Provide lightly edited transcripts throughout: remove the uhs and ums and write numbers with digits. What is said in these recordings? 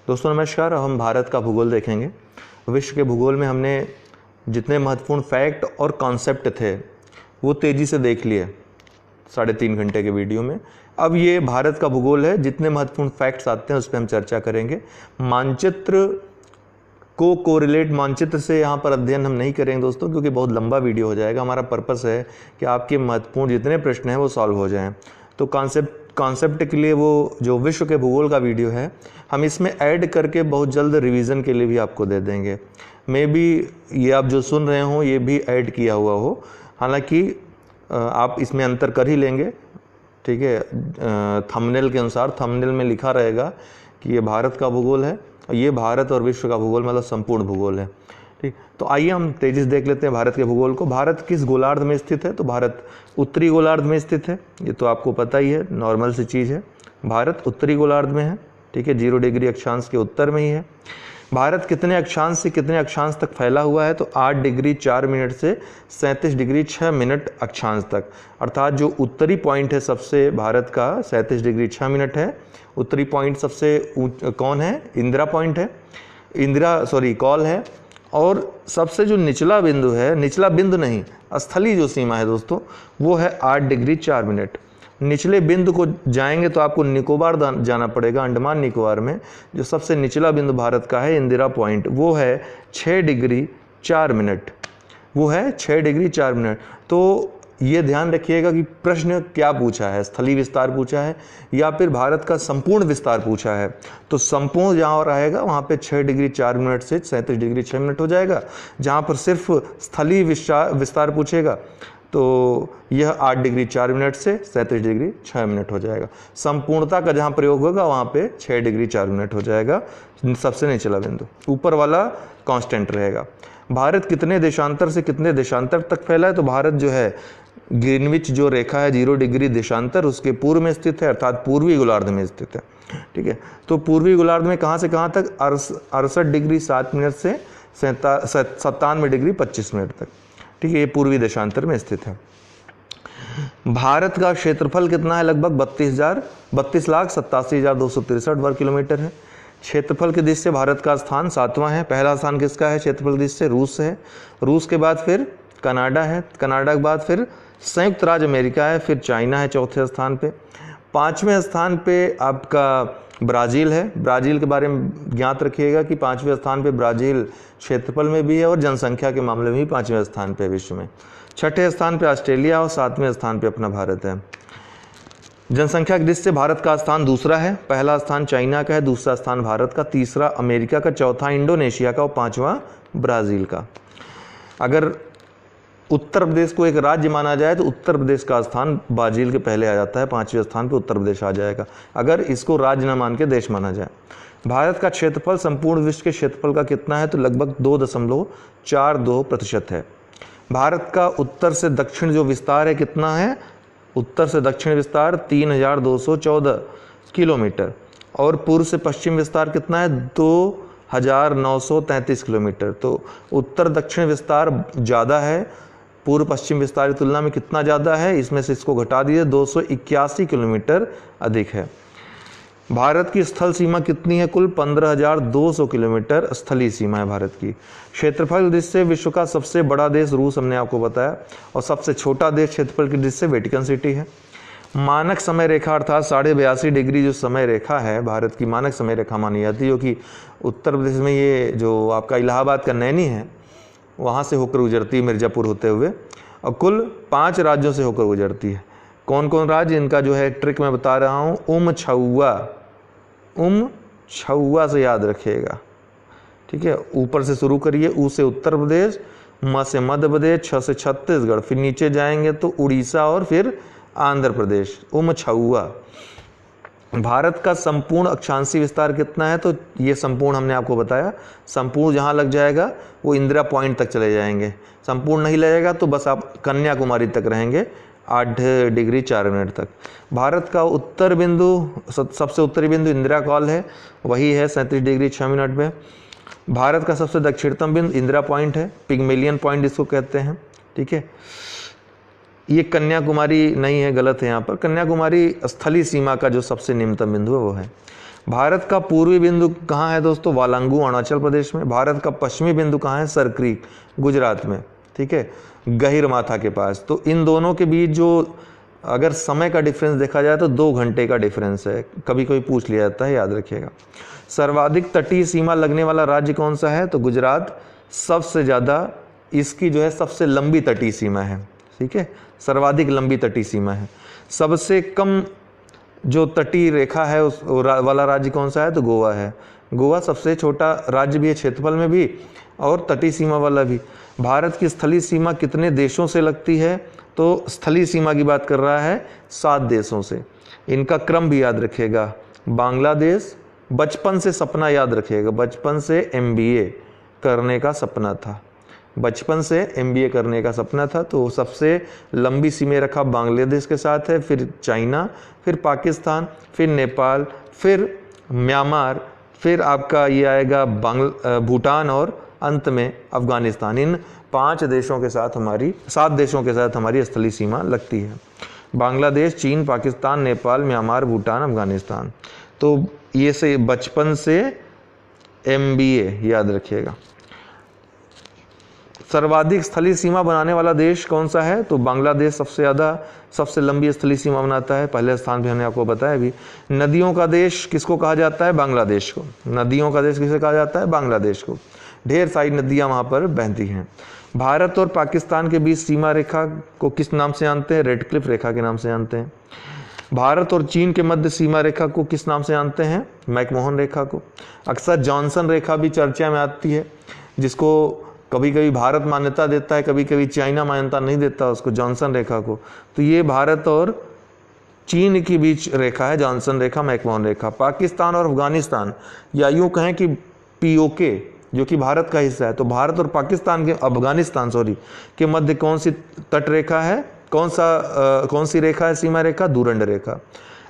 दोस्तों नमस्कार। हम भारत का भूगोल देखेंगे। विश्व के भूगोल में हमने जितने महत्वपूर्ण फैक्ट और कॉन्सेप्ट थे वो तेज़ी से देख लिए 3.5 घंटे के वीडियो में। अब ये भारत का भूगोल है, जितने महत्वपूर्ण फैक्ट्स आते हैं उस पर हम चर्चा करेंगे। मानचित्र को कोरिलेट मानचित्र से यहाँ पर अध्ययन हम नहीं करेंगे दोस्तों, क्योंकि बहुत लंबा वीडियो हो जाएगा। हमारा पर्पस है कि आपके महत्वपूर्ण जितने प्रश्न हैं वो सॉल्व हो जाएं। तो कॉन्सेप्ट के लिए वो जो विश्व के भूगोल का वीडियो है हम इसमें ऐड करके बहुत जल्द रिवीजन के लिए भी आपको दे देंगे। मे बी ये आप जो सुन रहे हो ये भी ऐड किया हुआ हो, हालांकि आप इसमें अंतर कर ही लेंगे, ठीक है। थंबनेल के अनुसार थंबनेल में लिखा रहेगा कि ये भारत का भूगोल है, ये भारत और विश्व का भूगोल मतलब संपूर्ण भूगोल है, ठीक। तो आइए हम तेजी से देख लेते हैं भारत के भूगोल को। भारत किस गोलार्ध में स्थित है? तो भारत उत्तरी गोलार्ध में स्थित है। ये तो आपको पता ही है, नॉर्मल सी चीज़ है। भारत उत्तरी गोलार्ध में है, ठीक है, 0 डिग्री अक्षांश के उत्तर में ही है। भारत कितने अक्षांश से कितने अक्षांश तक फैला हुआ है? तो 8 डिग्री 4 मिनट से 37 डिग्री 6 मिनट अक्षांश तक, अर्थात जो उत्तरी पॉइंट है सबसे भारत का 37 डिग्री 6 मिनट है। उत्तरी पॉइंट सबसे कौन है? इंदिरा पॉइंट है, कॉल है। और सबसे जो निचला बिंदु है, निचला बिंदु नहीं, स्थलीय जो सीमा है दोस्तों, वो है 8 डिग्री 4 मिनट। निचले बिंदु को जाएंगे तो आपको निकोबार जाना पड़ेगा। अंडमान निकोबार में जो सबसे निचला बिंदु भारत का है इंदिरा पॉइंट, वो है 6 डिग्री 4 मिनट, वो है 6 डिग्री 4 मिनट। तो ये ध्यान रखिएगा कि प्रश्न क्या पूछा है, स्थलीय विस्तार पूछा है या फिर भारत का संपूर्ण विस्तार पूछा है। तो संपूर्ण जहाँ रहेगा वहाँ पे 6 डिग्री 4 मिनट से 37 डिग्री 6 मिनट हो जाएगा। जहाँ पर सिर्फ स्थलीय विस्तार पूछेगा तो यह 8 डिग्री 4 मिनट से 37 डिग्री 6 मिनट हो जाएगा। संपूर्णता का जहाँ प्रयोग होगा वहाँ पे 6 डिग्री 4 मिनट हो जाएगा, सबसे निचला बिंदु। ऊपर वाला कांस्टेंट रहेगा। भारत कितने देशांतर से कितने देशांतर तक फैला है? तो भारत जो है ग्रीनविच जो रेखा है 0 डिग्री देशांतर, उसके पूर्व में स्थित है, अर्थात पूर्वी गोलार्ध में स्थित है, ठीक है। तो पूर्वी गोलार्ध में कहाँ से कहाँ तक? 68 डिग्री 7 मिनट से 97 डिग्री 25 मिनट तक, ठीक है। ये पूर्वी देशांतर में स्थित है। भारत का क्षेत्रफल कितना है? लगभग 32,87,263 वर्ग किलोमीटर है। क्षेत्रफल की दृष्टि से भारत का स्थान 7वां है। पहला स्थान किसका है क्षेत्रफल की दृष्टि से? रूस है। रूस के बाद फिर कनाडा है। कनाडा के बाद फिर संयुक्त राज्य अमेरिका है। फिर चाइना है चौथे स्थान पे। 5वें स्थान पे आपका ब्राज़ील है। ब्राज़ील के बारे में ज्ञात रखिएगा कि 5वें स्थान पे ब्राज़ील क्षेत्रफल में भी है और जनसंख्या के मामले में भी 5वें स्थान पे विश्व में। 6ठे स्थान पे ऑस्ट्रेलिया और 7वें स्थान पे अपना भारत है। जनसंख्या की दृष्टि से भारत का स्थान दूसरा है। पहला स्थान चाइना का है, दूसरा स्थान भारत का, तीसरा अमेरिका का, चौथा इंडोनेशिया का और 5वां ब्राज़ील का। अगर उत्तर प्रदेश को एक राज्य माना जाए तो उत्तर प्रदेश का स्थान ब्राज़ील के पहले आ जाता है, 5वें स्थान पे उत्तर प्रदेश आ जाएगा अगर इसको राज्य न मान के देश माना जाए। भारत का क्षेत्रफल संपूर्ण विश्व के क्षेत्रफल का कितना है? तो लगभग 2.42% है। भारत का उत्तर से दक्षिण जो विस्तार है कितना है? उत्तर से दक्षिण विस्तार 3,214 किलोमीटर और पूर्व से पश्चिम विस्तार कितना है? 2,933 किलोमीटर। तो उत्तर दक्षिण विस्तार ज़्यादा है, पूर्व पश्चिम विस्तार की तुलना में कितना ज़्यादा है? इसमें से इसको घटा दीजिए, 281 किलोमीटर अधिक है। भारत की स्थल सीमा कितनी है? कुल 15,200 किलोमीटर स्थलीय सीमा है भारत की। क्षेत्रफल की दृष्टि से विश्व का सबसे बड़ा देश रूस हमने आपको बताया, और सबसे छोटा देश क्षेत्रफल की दृष्टि से वेटिकन सिटी है। मानक समय रेखा अर्थात 82.5 डिग्री जो समय रेखा है भारत की मानक समय रेखा मानी जाती है, जो कि उत्तर प्रदेश में ये जो आपका इलाहाबाद का नैनी है वहाँ से होकर गुजरती है मिर्ज़ापुर होते हुए, और कुल 5 राज्यों से होकर गुजरती है। कौन कौन राज्य? इनका जो है ट्रिक मैं बता रहा हूँ। उम छुआ से याद रखिएगा, ठीक है। ऊपर से शुरू करिए, ऊ से उत्तर प्रदेश, म से मध्य प्रदेश, छ से छत्तीसगढ़, फिर नीचे जाएंगे तो उड़ीसा और फिर आंध्र प्रदेश। छुआ। भारत का संपूर्ण अक्षांशीय विस्तार कितना है? तो ये संपूर्ण हमने आपको बताया। संपूर्ण जहाँ लग जाएगा वो इंदिरा पॉइंट तक चले जाएंगे। संपूर्ण नहीं लगेगा तो बस आप कन्याकुमारी तक रहेंगे, 8 डिग्री 4 मिनट तक। भारत का उत्तर बिंदु, सबसे उत्तरी बिंदु इंदिरा कॉल है, वही है 37 डिग्री 6 मिनट में। भारत का सबसे दक्षिणतम बिंदु इंदिरा पॉइंट है, पिग्मेलियन पॉइंट इसको कहते हैं, ठीक है। ये कन्याकुमारी नहीं है, गलत है यहाँ पर। कन्याकुमारी स्थलीय सीमा का जो सबसे निम्नतम बिंदु है वो है। भारत का पूर्वी बिंदु कहाँ है दोस्तों? वालांगू अरुणाचल प्रदेश में। भारत का पश्चिमी बिंदु कहाँ है? सर क्रीक गुजरात में, ठीक है, गहिरमाथा के पास। तो इन दोनों के बीच जो अगर समय का डिफरेंस देखा जाए तो 2 घंटे का डिफरेंस है, कभी कभी पूछ लिया जाता है, याद रखिएगा। सर्वाधिक तटीय सीमा लगने वाला राज्य कौन सा है? तो गुजरात सबसे ज़्यादा इसकी जो है सबसे लंबी तटीय सीमा है, ठीक है, सर्वाधिक लंबी तटीय सीमा है। सबसे कम जो तटीय रेखा है उस वाला राज्य कौन सा है? तो गोवा है। गोवा सबसे छोटा राज्य भी है क्षेत्रफल में भी और तटीय सीमा वाला भी। भारत की स्थलीय सीमा कितने देशों से लगती है? तो स्थलीय सीमा की बात कर रहा है 7 देशों से। इनका क्रम भी याद रखिएगा। बांग्लादेश, बचपन से सपना याद रखिएगा, बचपन से MBA करने का सपना था, बचपन से MBA करने का सपना था। तो सबसे लंबी सीमा रेखा बांग्लादेश के साथ है, फिर चाइना, फिर पाकिस्तान, फिर नेपाल, फिर म्यांमार, फिर आपका ये आएगा भूटान और अंत में अफगानिस्तान। इन 5 देशों के साथ हमारी 7 देशों के साथ हमारी स्थलीय सीमा लगती है। बांग्लादेश, चीन, पाकिस्तान, नेपाल, म्यांमार, भूटान, अफगानिस्तान। तो ये से बचपन से MBA याद रखिएगा। सर्वाधिक स्थलीय सीमा बनाने वाला देश कौन सा है? तो बांग्लादेश सबसे लंबी स्थलीय सीमा बनाता है, पहले स्थान भी हमने आपको बताया अभी। नदियों का देश किसको कहा जाता है? बांग्लादेश को। नदियों का देश किसे कहा जाता है? बांग्लादेश को। ढेर सारी नदियां वहां पर बहती हैं। भारत और पाकिस्तान के बीच सीमा रेखा को किस नाम से जानते हैं? रेडक्लिफ रेखा के नाम से जानते हैं। भारत और चीन के मध्य सीमा रेखा को किस नाम से जानते हैं? मैकमोहन रेखा को। अक्सर जॉनसन रेखा भी चर्चा में आती है, जिसको कभी कभी भारत मान्यता देता है, कभी कभी चाइना मान्यता नहीं देता उसको, जॉनसन रेखा को। तो ये भारत और चीन के बीच रेखा है, जॉनसन रेखा, मैकमोहन रेखा। पाकिस्तान और अफगानिस्तान, या यूँ कहें कि POK जो कि भारत का हिस्सा है, तो भारत और पाकिस्तान के अफगानिस्तान के मध्य कौन सी तट रेखा है? कौन सी रेखा है? सीमा रेखा, दूरंड रेखा।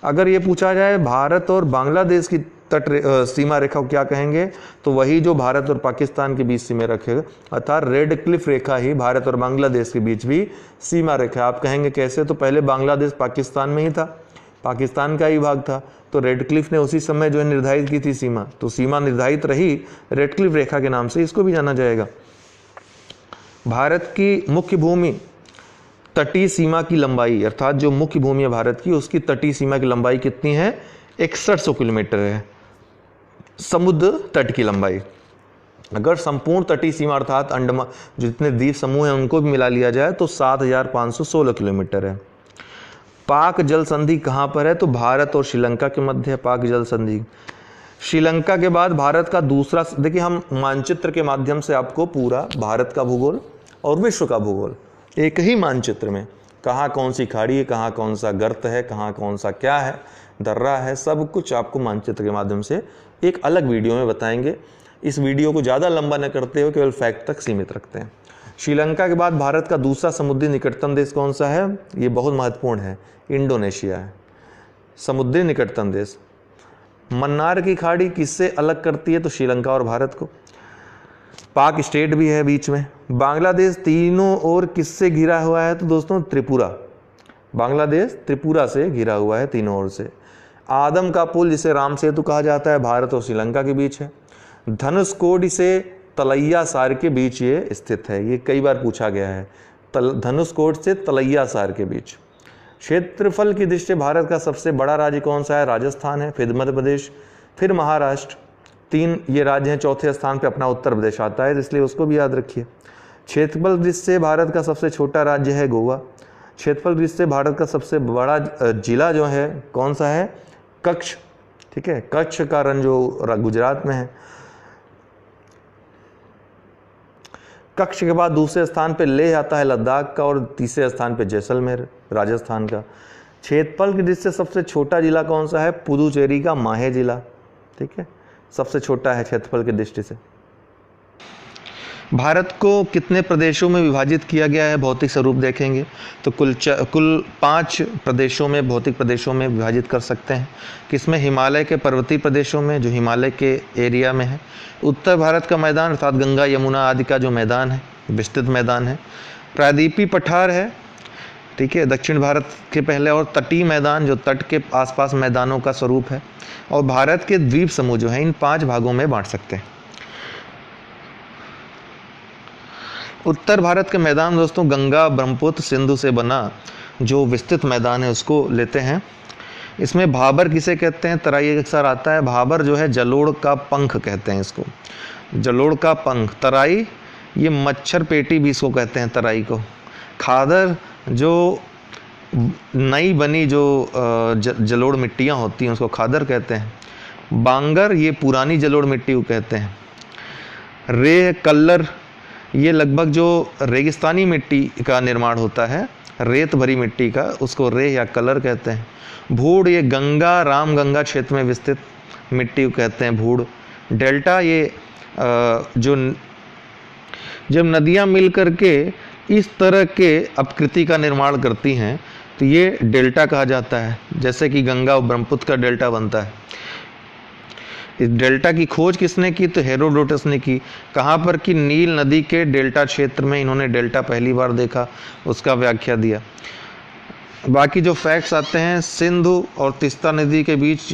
अगर ये पूछा जाए भारत और बांग्लादेश की सीमा रेखा को क्या कहेंगे? तो वही जो भारत और पाकिस्तान के बीच सीमा रखेगा, अर्थात रेड क्लिफ रेखा ही भारत और बांग्लादेश के बीच भी सीमा रेखा। आप कहेंगे कैसे? तो पहले बांग्लादेश पाकिस्तान में ही था, पाकिस्तान का ही भाग था, तो रेड क्लिफ ने उसी समय जो है निर्धारित की थी सीमा, तो सीमा निर्धारित रही रेड क्लिफ रेखा के नाम से, इसको भी जाना जाएगा। भारत की मुख्य भूमि तटीय सीमा की लंबाई, अर्थात जो मुख्य भूमि है भारत की, उसकी तटीय सीमा की लंबाई कितनी है? 6100 किलोमीटर है, समुद्र तट की लंबाई। अगर संपूर्ण तटीय सीमा अर्थात अंडमान जितने द्वीप समूह हैं उनको भी मिला लिया जाए तो 7516 किलोमीटर है। पाक जल संधि कहाँ पर है? तो भारत और श्रीलंका के मध्य है पाक जल संधि। श्रीलंका के बाद भारत का दूसरा, देखिए हम मानचित्र के माध्यम से आपको पूरा भारत का भूगोल और विश्व का भूगोल एक ही मानचित्र में, कहाँ कौन सी खाड़ी है, कहाँ कौन सा गर्त है, कहाँ कौन सा क्या है, दर्रा है, सब कुछ आपको मानचित्र के माध्यम से एक अलग वीडियो में बताएंगे। इस वीडियो को ज़्यादा लंबा न करते हुए केवल फैक्ट तक सीमित रखते हैं। श्रीलंका के बाद भारत का दूसरा समुद्री निकटतम देश कौन सा है? ये बहुत महत्वपूर्ण है, इंडोनेशिया है समुद्री निकटतम देश। मन्नार की खाड़ी किससे अलग करती है? तो श्रीलंका और भारत को। पाक स्टेट भी है बीच में। बांग्लादेश तीनों ओर किससे घिरा हुआ है? तो दोस्तों त्रिपुरा, बांग्लादेश त्रिपुरा से घिरा हुआ है तीनों ओर से। आदम का पुल जिसे राम सेतु कहा जाता है भारत और श्रीलंका के बीच है। धनुषकोडी से तलैया सार के बीच ये स्थित है, ये कई बार पूछा गया है, धनुषकोट से तलैया सार के बीच। क्षेत्रफल की दृष्टि से भारत का सबसे बड़ा राज्य कौन सा है? राजस्थान है, फिर मध्य प्रदेश, फिर महाराष्ट्र, 3 ये राज्य हैं। चौथे स्थान पे अपना उत्तर प्रदेश आता है, इसलिए उसको भी याद रखिए। क्षेत्रफल दृष्टि से भारत का सबसे छोटा राज्य है गोवा। क्षेत्रफल दृष्टि से भारत का सबसे बड़ा जिला जो है कौन सा है? कच्छ, ठीक है, कच्छ का रन जो गुजरात में है। कच्छ के बाद दूसरे स्थान पे लेह आता है लद्दाख का, और तीसरे स्थान पे जैसलमेर राजस्थान का। क्षेत्रफल की दृष्टि से सबसे छोटा जिला कौन सा है? पुदुचेरी का माहे जिला, ठीक है, सबसे छोटा है क्षेत्रफल की दृष्टि से। भारत को कितने प्रदेशों में विभाजित किया गया है? भौतिक स्वरूप देखेंगे तो कुल 5 प्रदेशों में, भौतिक प्रदेशों में विभाजित कर सकते हैं। किसमें? हिमालय के पर्वतीय प्रदेशों में, जो हिमालय के एरिया में है। उत्तर भारत का मैदान अर्थात गंगा यमुना आदि का जो मैदान है, विस्तृत मैदान है। प्रायद्वीपीय पठार है, ठीक है। दक्षिण भारत के पहले और तटीय मैदान जो तट के आसपास मैदानों का स्वरूप है, और भारत के द्वीप समूह जो है इन 5 भागों में बांट सकते हैं। उत्तर भारत के मैदान दोस्तों गंगा ब्रह्मपुत्र सिंधु से बना जो विस्तृत मैदान है उसको लेते हैं। इसमें भाबर किसे कहते हैं, तराई अक्सर आता है। भाबर जो है जलोड़ का पंख कहते हैं इसको, जलोड़ का पंख। तराई ये मच्छर पेटी भी इसको कहते हैं तराई को। खादर जो नई बनी जो जलोड़ मिट्टियाँ होती हैं उसको खादर कहते हैं। बांगर ये पुरानी जलोड़ मिट्टी को कहते हैं। रेह कल्लर ये लगभग जो रेगिस्तानी मिट्टी का निर्माण होता है, रेत भरी मिट्टी का, उसको रेह या कलर कहते हैं। भूड़ ये गंगा रामगंगा क्षेत्र में विस्तृत मिट्टी को कहते हैं भूड़। डेल्टा ये जो जब नदियाँ मिल करके इस तरह के अपकृति का निर्माण करती हैं तो ये डेल्टा कहा जाता है, जैसे कि गंगा और ब्रह्मपुत्र का डेल्टा बनता है। इस डेल्टा की खोज किसने की, तो हेरोडोटस ने की। कहाँ पर कि नील नदी के डेल्टा क्षेत्र में इन्होंने डेल्टा पहली बार देखा, उसका व्याख्या दिया। बाकी जो फैक्ट्स आते हैं, सिंधु और तीस्ता नदी के बीच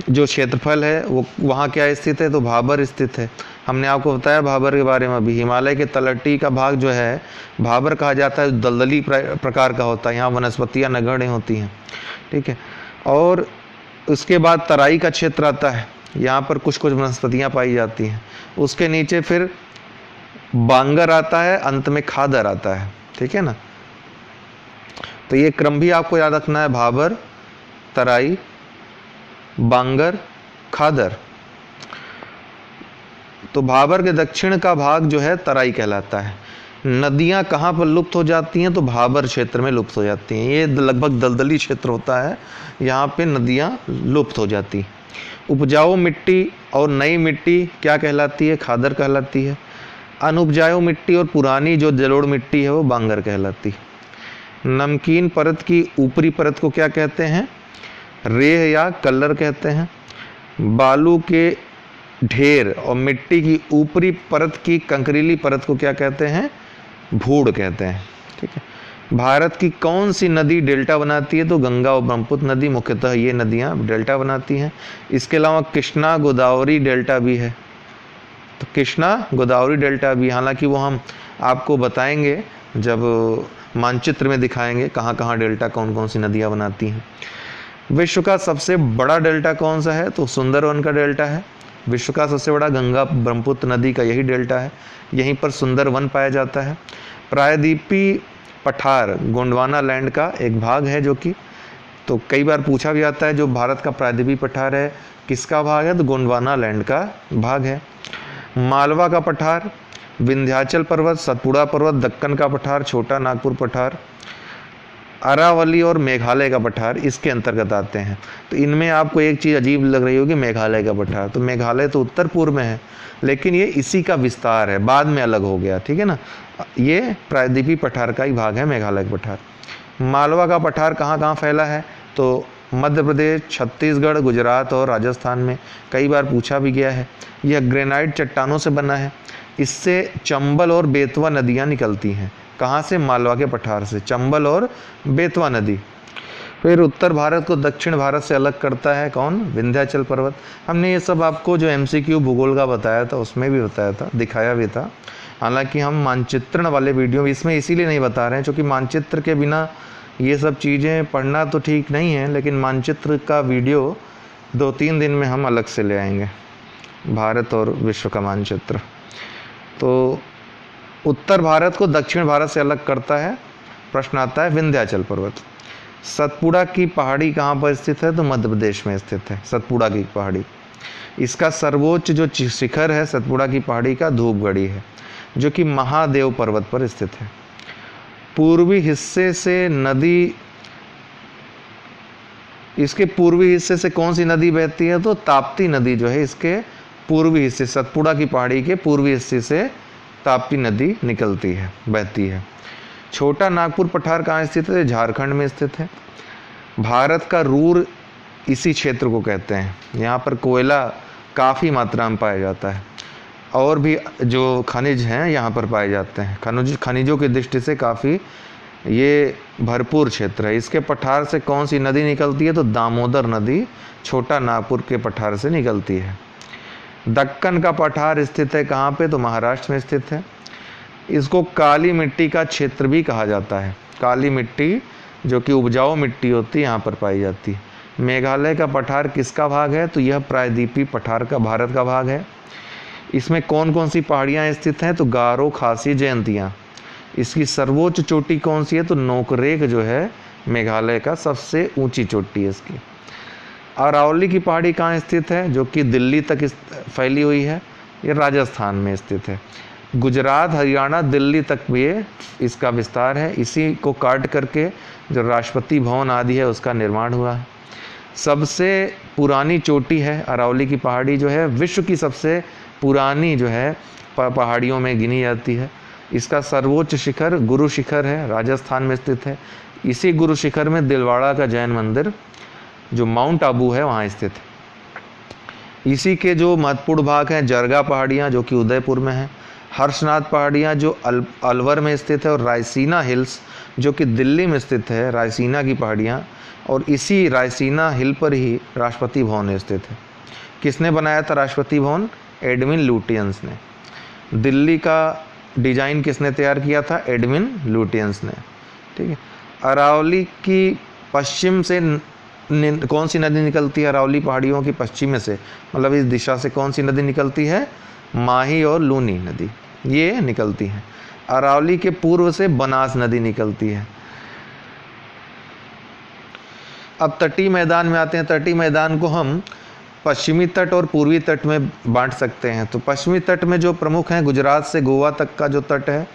जो क्षेत्रफल है वो वहाँ क्या स्थित है, तो भाबर स्थित है। हमने आपको बताया भाबर के बारे में अभी। हिमालय के तलहटी का भाग जो है भाबर कहा जाता है, दलदली प्रकार का होता है, यहाँ वनस्पतियाँ नगण्य होती हैं, ठीक है। और उसके बाद तराई का क्षेत्र आता है, यहाँ पर कुछ कुछ वनस्पतियाँ पाई जाती हैं। उसके नीचे फिर बांगर आता है, अंत में खादर आता है, ठीक है ना। तो ये क्रम भी आपको याद रखना है, भाबर, तराई, बांगर, खादर। तो भाबर के दक्षिण का भाग जो है तराई कहलाता है। नदियाँ कहाँ पर लुप्त हो जाती हैं, तो भाबर क्षेत्र में लुप्त हो जाती हैं। ये लगभग दलदली क्षेत्र होता है, यहाँ पे नदियाँ लुप्त हो जाती हैं। उपजाऊ मिट्टी और नई मिट्टी क्या कहलाती है, खादर कहलाती है। अनुपजाऊ मिट्टी और पुरानी जो जलोढ़ मिट्टी है वो बांगर कहलाती है। नमकीन परत की ऊपरी परत को क्या कहते हैं, रेह या कलर कहते हैं। बालू के ढेर और मिट्टी की ऊपरी परत की कंकरीली परत को क्या कहते हैं, भूड़ कहते हैं, ठीक है। भारत की कौन सी नदी डेल्टा बनाती है, तो गंगा और ब्रह्मपुत्र नदी मुख्यतः ये नदियाँ डेल्टा बनाती हैं। इसके अलावा कृष्णा गोदावरी डेल्टा भी है, तो कृष्णा गोदावरी डेल्टा भी, हालांकि वो हम आपको बताएंगे जब मानचित्र में दिखाएंगे कहाँ कहाँ डेल्टा कौन कौन सी नदियाँ बनाती हैं। विश्व का सबसे बड़ा डेल्टा कौन सा है, तो सुंदरवन का डेल्टा है। विश्व का सबसे बड़ा गंगा ब्रह्मपुत्र नदी का यही डेल्टा है, यहीं पर सुंदरवन पाया जाता है। प्रायद्वीपी पठार गोंडवाना लैंड का एक भाग है, जो कि तो कई बार पूछा भी आता है जो भारत का प्रायद्वीपी पठार है किसका भाग है, तो गोंडवाना लैंड का भाग है। मालवा का पठार, विंध्याचल पर्वत, सतपुड़ा पर्वत, दक्कन का पठार, छोटा नागपुर पठार, अरावली और मेघालय का पठार इसके अंतर्गत आते हैं। तो इनमें आपको एक चीज़ अजीब लग रही होगी, मेघालय का पठार, तो मेघालय तो उत्तर पूर्व में है, लेकिन ये इसी का विस्तार है, बाद में अलग हो गया, ठीक है ना। ये प्रायद्वीपी पठार का ही भाग है मेघालय का पठार। मालवा का पठार कहाँ कहाँ फैला है, तो मध्य प्रदेश, छत्तीसगढ़, गुजरात और राजस्थान में, कई बार पूछा भी गया है। यह ग्रेनाइट चट्टानों से बना है, इससे चंबल और बेतवा नदियाँ निकलती हैं। कहाँ से, मालवा के पठार से, चंबल और बेतवा नदी। फिर उत्तर भारत को दक्षिण भारत से अलग करता है कौन, विंध्याचल पर्वत। हमने ये सब आपको जो MCQ भूगोल का बताया था उसमें भी बताया था, दिखाया भी था। हालांकि हम मानचित्रण वाले वीडियो इसमें इसीलिए नहीं बता रहे हैं क्योंकि मानचित्र के बिना ये सब चीज़ें पढ़ना तो ठीक नहीं है, लेकिन मानचित्र का वीडियो 2-3 दिन में हम अलग से ले आएंगे, भारत और विश्व का मानचित्र। तो उत्तर भारत को दक्षिण भारत से अलग करता है, प्रश्न आता है विंध्याचल पर्वत। सतपुड़ा की पहाड़ी कहाँ पर स्थित है, तो मध्य प्रदेश में स्थित है सतपुड़ा की पहाड़ी। इसका सर्वोच्च जो शिखर है सतपुड़ा की पहाड़ी का धूपगढ़ी है, जो कि महादेव पर्वत पर स्थित है। पूर्वी हिस्से से नदी, इसके पूर्वी हिस्से से कौन सी नदी बहती है, तो ताप्ती नदी जो है इसके पूर्वी हिस्से, सतपुड़ा की पहाड़ी के पूर्वी हिस्से से ताप्ती नदी निकलती है, बहती है। छोटा नागपुर पठार कहाँ स्थित है, झारखंड में स्थित है। भारत का रूर इसी क्षेत्र को कहते हैं, यहाँ पर कोयला काफ़ी मात्रा में पाया जाता है, और भी जो खनिज हैं यहाँ पर पाए जाते हैं। खनिजों की दृष्टि से काफ़ी ये भरपूर क्षेत्र है। इसके पठार से कौन सी नदी निकलती है? तो दामोदर नदी छोटा नागपुर के पठार से निकलती है। दक्कन का पठार स्थित है कहाँ पे? तो महाराष्ट्र में स्थित है। इसको काली मिट्टी का क्षेत्र भी कहा जाता है। काली मिट्टी जो कि उपजाऊ मिट्टी होती है यहाँ पर पाई जाती है। मेघालय का पठार किसका भाग है? तो यह प्रायद्वीपीय पठार का भारत का भाग है। इसमें कौन कौन सी पहाड़ियाँ स्थित हैं? तो गारो, खासी, जयंतियाँ। इसकी सर्वोच्च चोटी कौन सी है? तो नोकरेक जो है मेघालय का सबसे ऊंची चोटी है इसकी। अरावली की पहाड़ी कहाँ स्थित है? जो कि दिल्ली तक फैली हुई है, ये राजस्थान में स्थित है। गुजरात, हरियाणा, दिल्ली तक भी इसका विस्तार है। इसी को काट करके जो राष्ट्रपति भवन आदि है उसका निर्माण हुआ है। सबसे पुरानी चोटी है अरावली की पहाड़ी, जो है विश्व की सबसे पुरानी जो है पहाड़ियों में गिनी जाती है। इसका सर्वोच्च शिखर गुरु शिखर है, राजस्थान में स्थित है। इसी गुरु शिखर में दिलवाड़ा का जैन मंदिर जो माउंट आबू है वहाँ स्थित है। इसी के जो महत्वपूर्ण भाग हैं, जरगा पहाड़ियाँ जो कि उदयपुर में है, हर्षनाथ पहाड़ियाँ जो अलवर में स्थित है, और रायसीना हिल्स जो कि दिल्ली में स्थित है, रायसीना की पहाड़ियाँ। और इसी रायसीना हिल पर ही राष्ट्रपति भवन स्थित है। किसने बनाया था राष्ट्रपति भवन? एडविन लुटियंस ने। दिल्ली का डिजाइन किसने तैयार किया था? एडविन लुटियंस ने। ठीक है। अरावली की पश्चिम से कौन सी नदी निकलती है? अरावली पहाड़ियों की पश्चिम में से, मतलब इस दिशा से कौन सी नदी निकलती है? माही और लूनी नदी ये निकलती हैं। अरावली के पूर्व से बनास नदी निकलती है। अब तटीय मैदान में आते हैं। तटीय मैदान को हम पश्चिमी तट और पूर्वी तट में बांट सकते हैं। तो पश्चिमी तट में जो प्रमुख हैं, गुजरात से गोवा तक का जो तट है,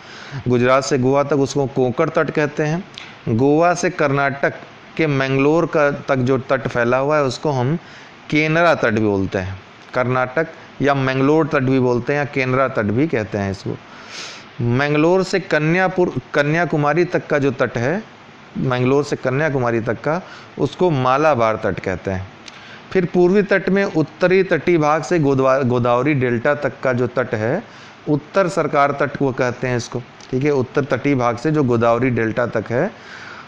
गुजरात से गोवा तक उसको कोंकण तट कहते हैं। गोवा से कर्नाटक के मैंगलोर का तक जो तट फैला हुआ है उसको हम केनरा तट भी बोलते हैं। कर्नाटक या मैंगलोर तट भी बोलते हैं, या केनरा तट भी कहते हैं इसको। मैंगलोर से कन्याकुमारी तक का जो तट है, मैंगलोर से कन्याकुमारी तक का, उसको मालाबार तट कहते हैं। फिर पूर्वी तट में उत्तरी तटीय भाग से गोदावरी डेल्टा तक का जो तट है, उत्तर सरकार तट को कहते हैं इसको। ठीक है। उत्तर तटीय भाग से जो गोदावरी डेल्टा तक है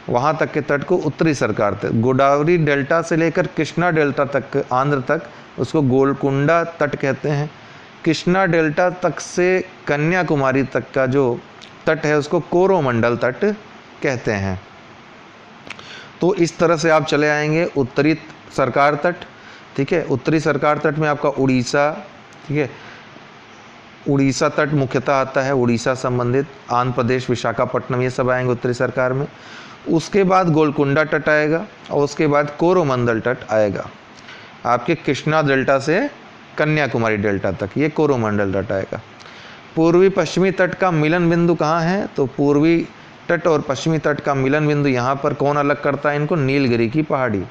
वहाँ तक के तट को उत्तरी सरकार तट। गोदावरी डेल्टा से लेकर कृष्णा डेल्टा तक, आंध्र तक, उसको गोलकुंडा तट कहते हैं। कृष्णा डेल्टा तक से कन्याकुमारी तक का जो तट है उसको कोरोमंडल तट कहते हैं। तो इस तरह से आप चले आएंगे उत्तरी सरकार तट। ठीक है। उत्तरी सरकार तट में आपका उड़ीसा, ठीक है, उड़ीसा तट मुख्यतः आता है, उड़ीसा संबंधित, आंध्र प्रदेश, विशाखापट्टनम, ये सब आएंगे उत्तरी सरकार में। उसके बाद गोलकुंडा तट आएगा, और उसके बाद कोरोमंडल तट आएगा आपके कृष्णा डेल्टा से कन्याकुमारी डेल्टा तक, ये कोरोमंडल तट आएगा। पूर्वी पश्चिमी तट का मिलन बिंदु कहाँ है? तो पूर्वी तट और पश्चिमी तट का मिलन बिंदु यहाँ पर कौन अलग करता है इनको? नीलगिरी की पहाड़ी।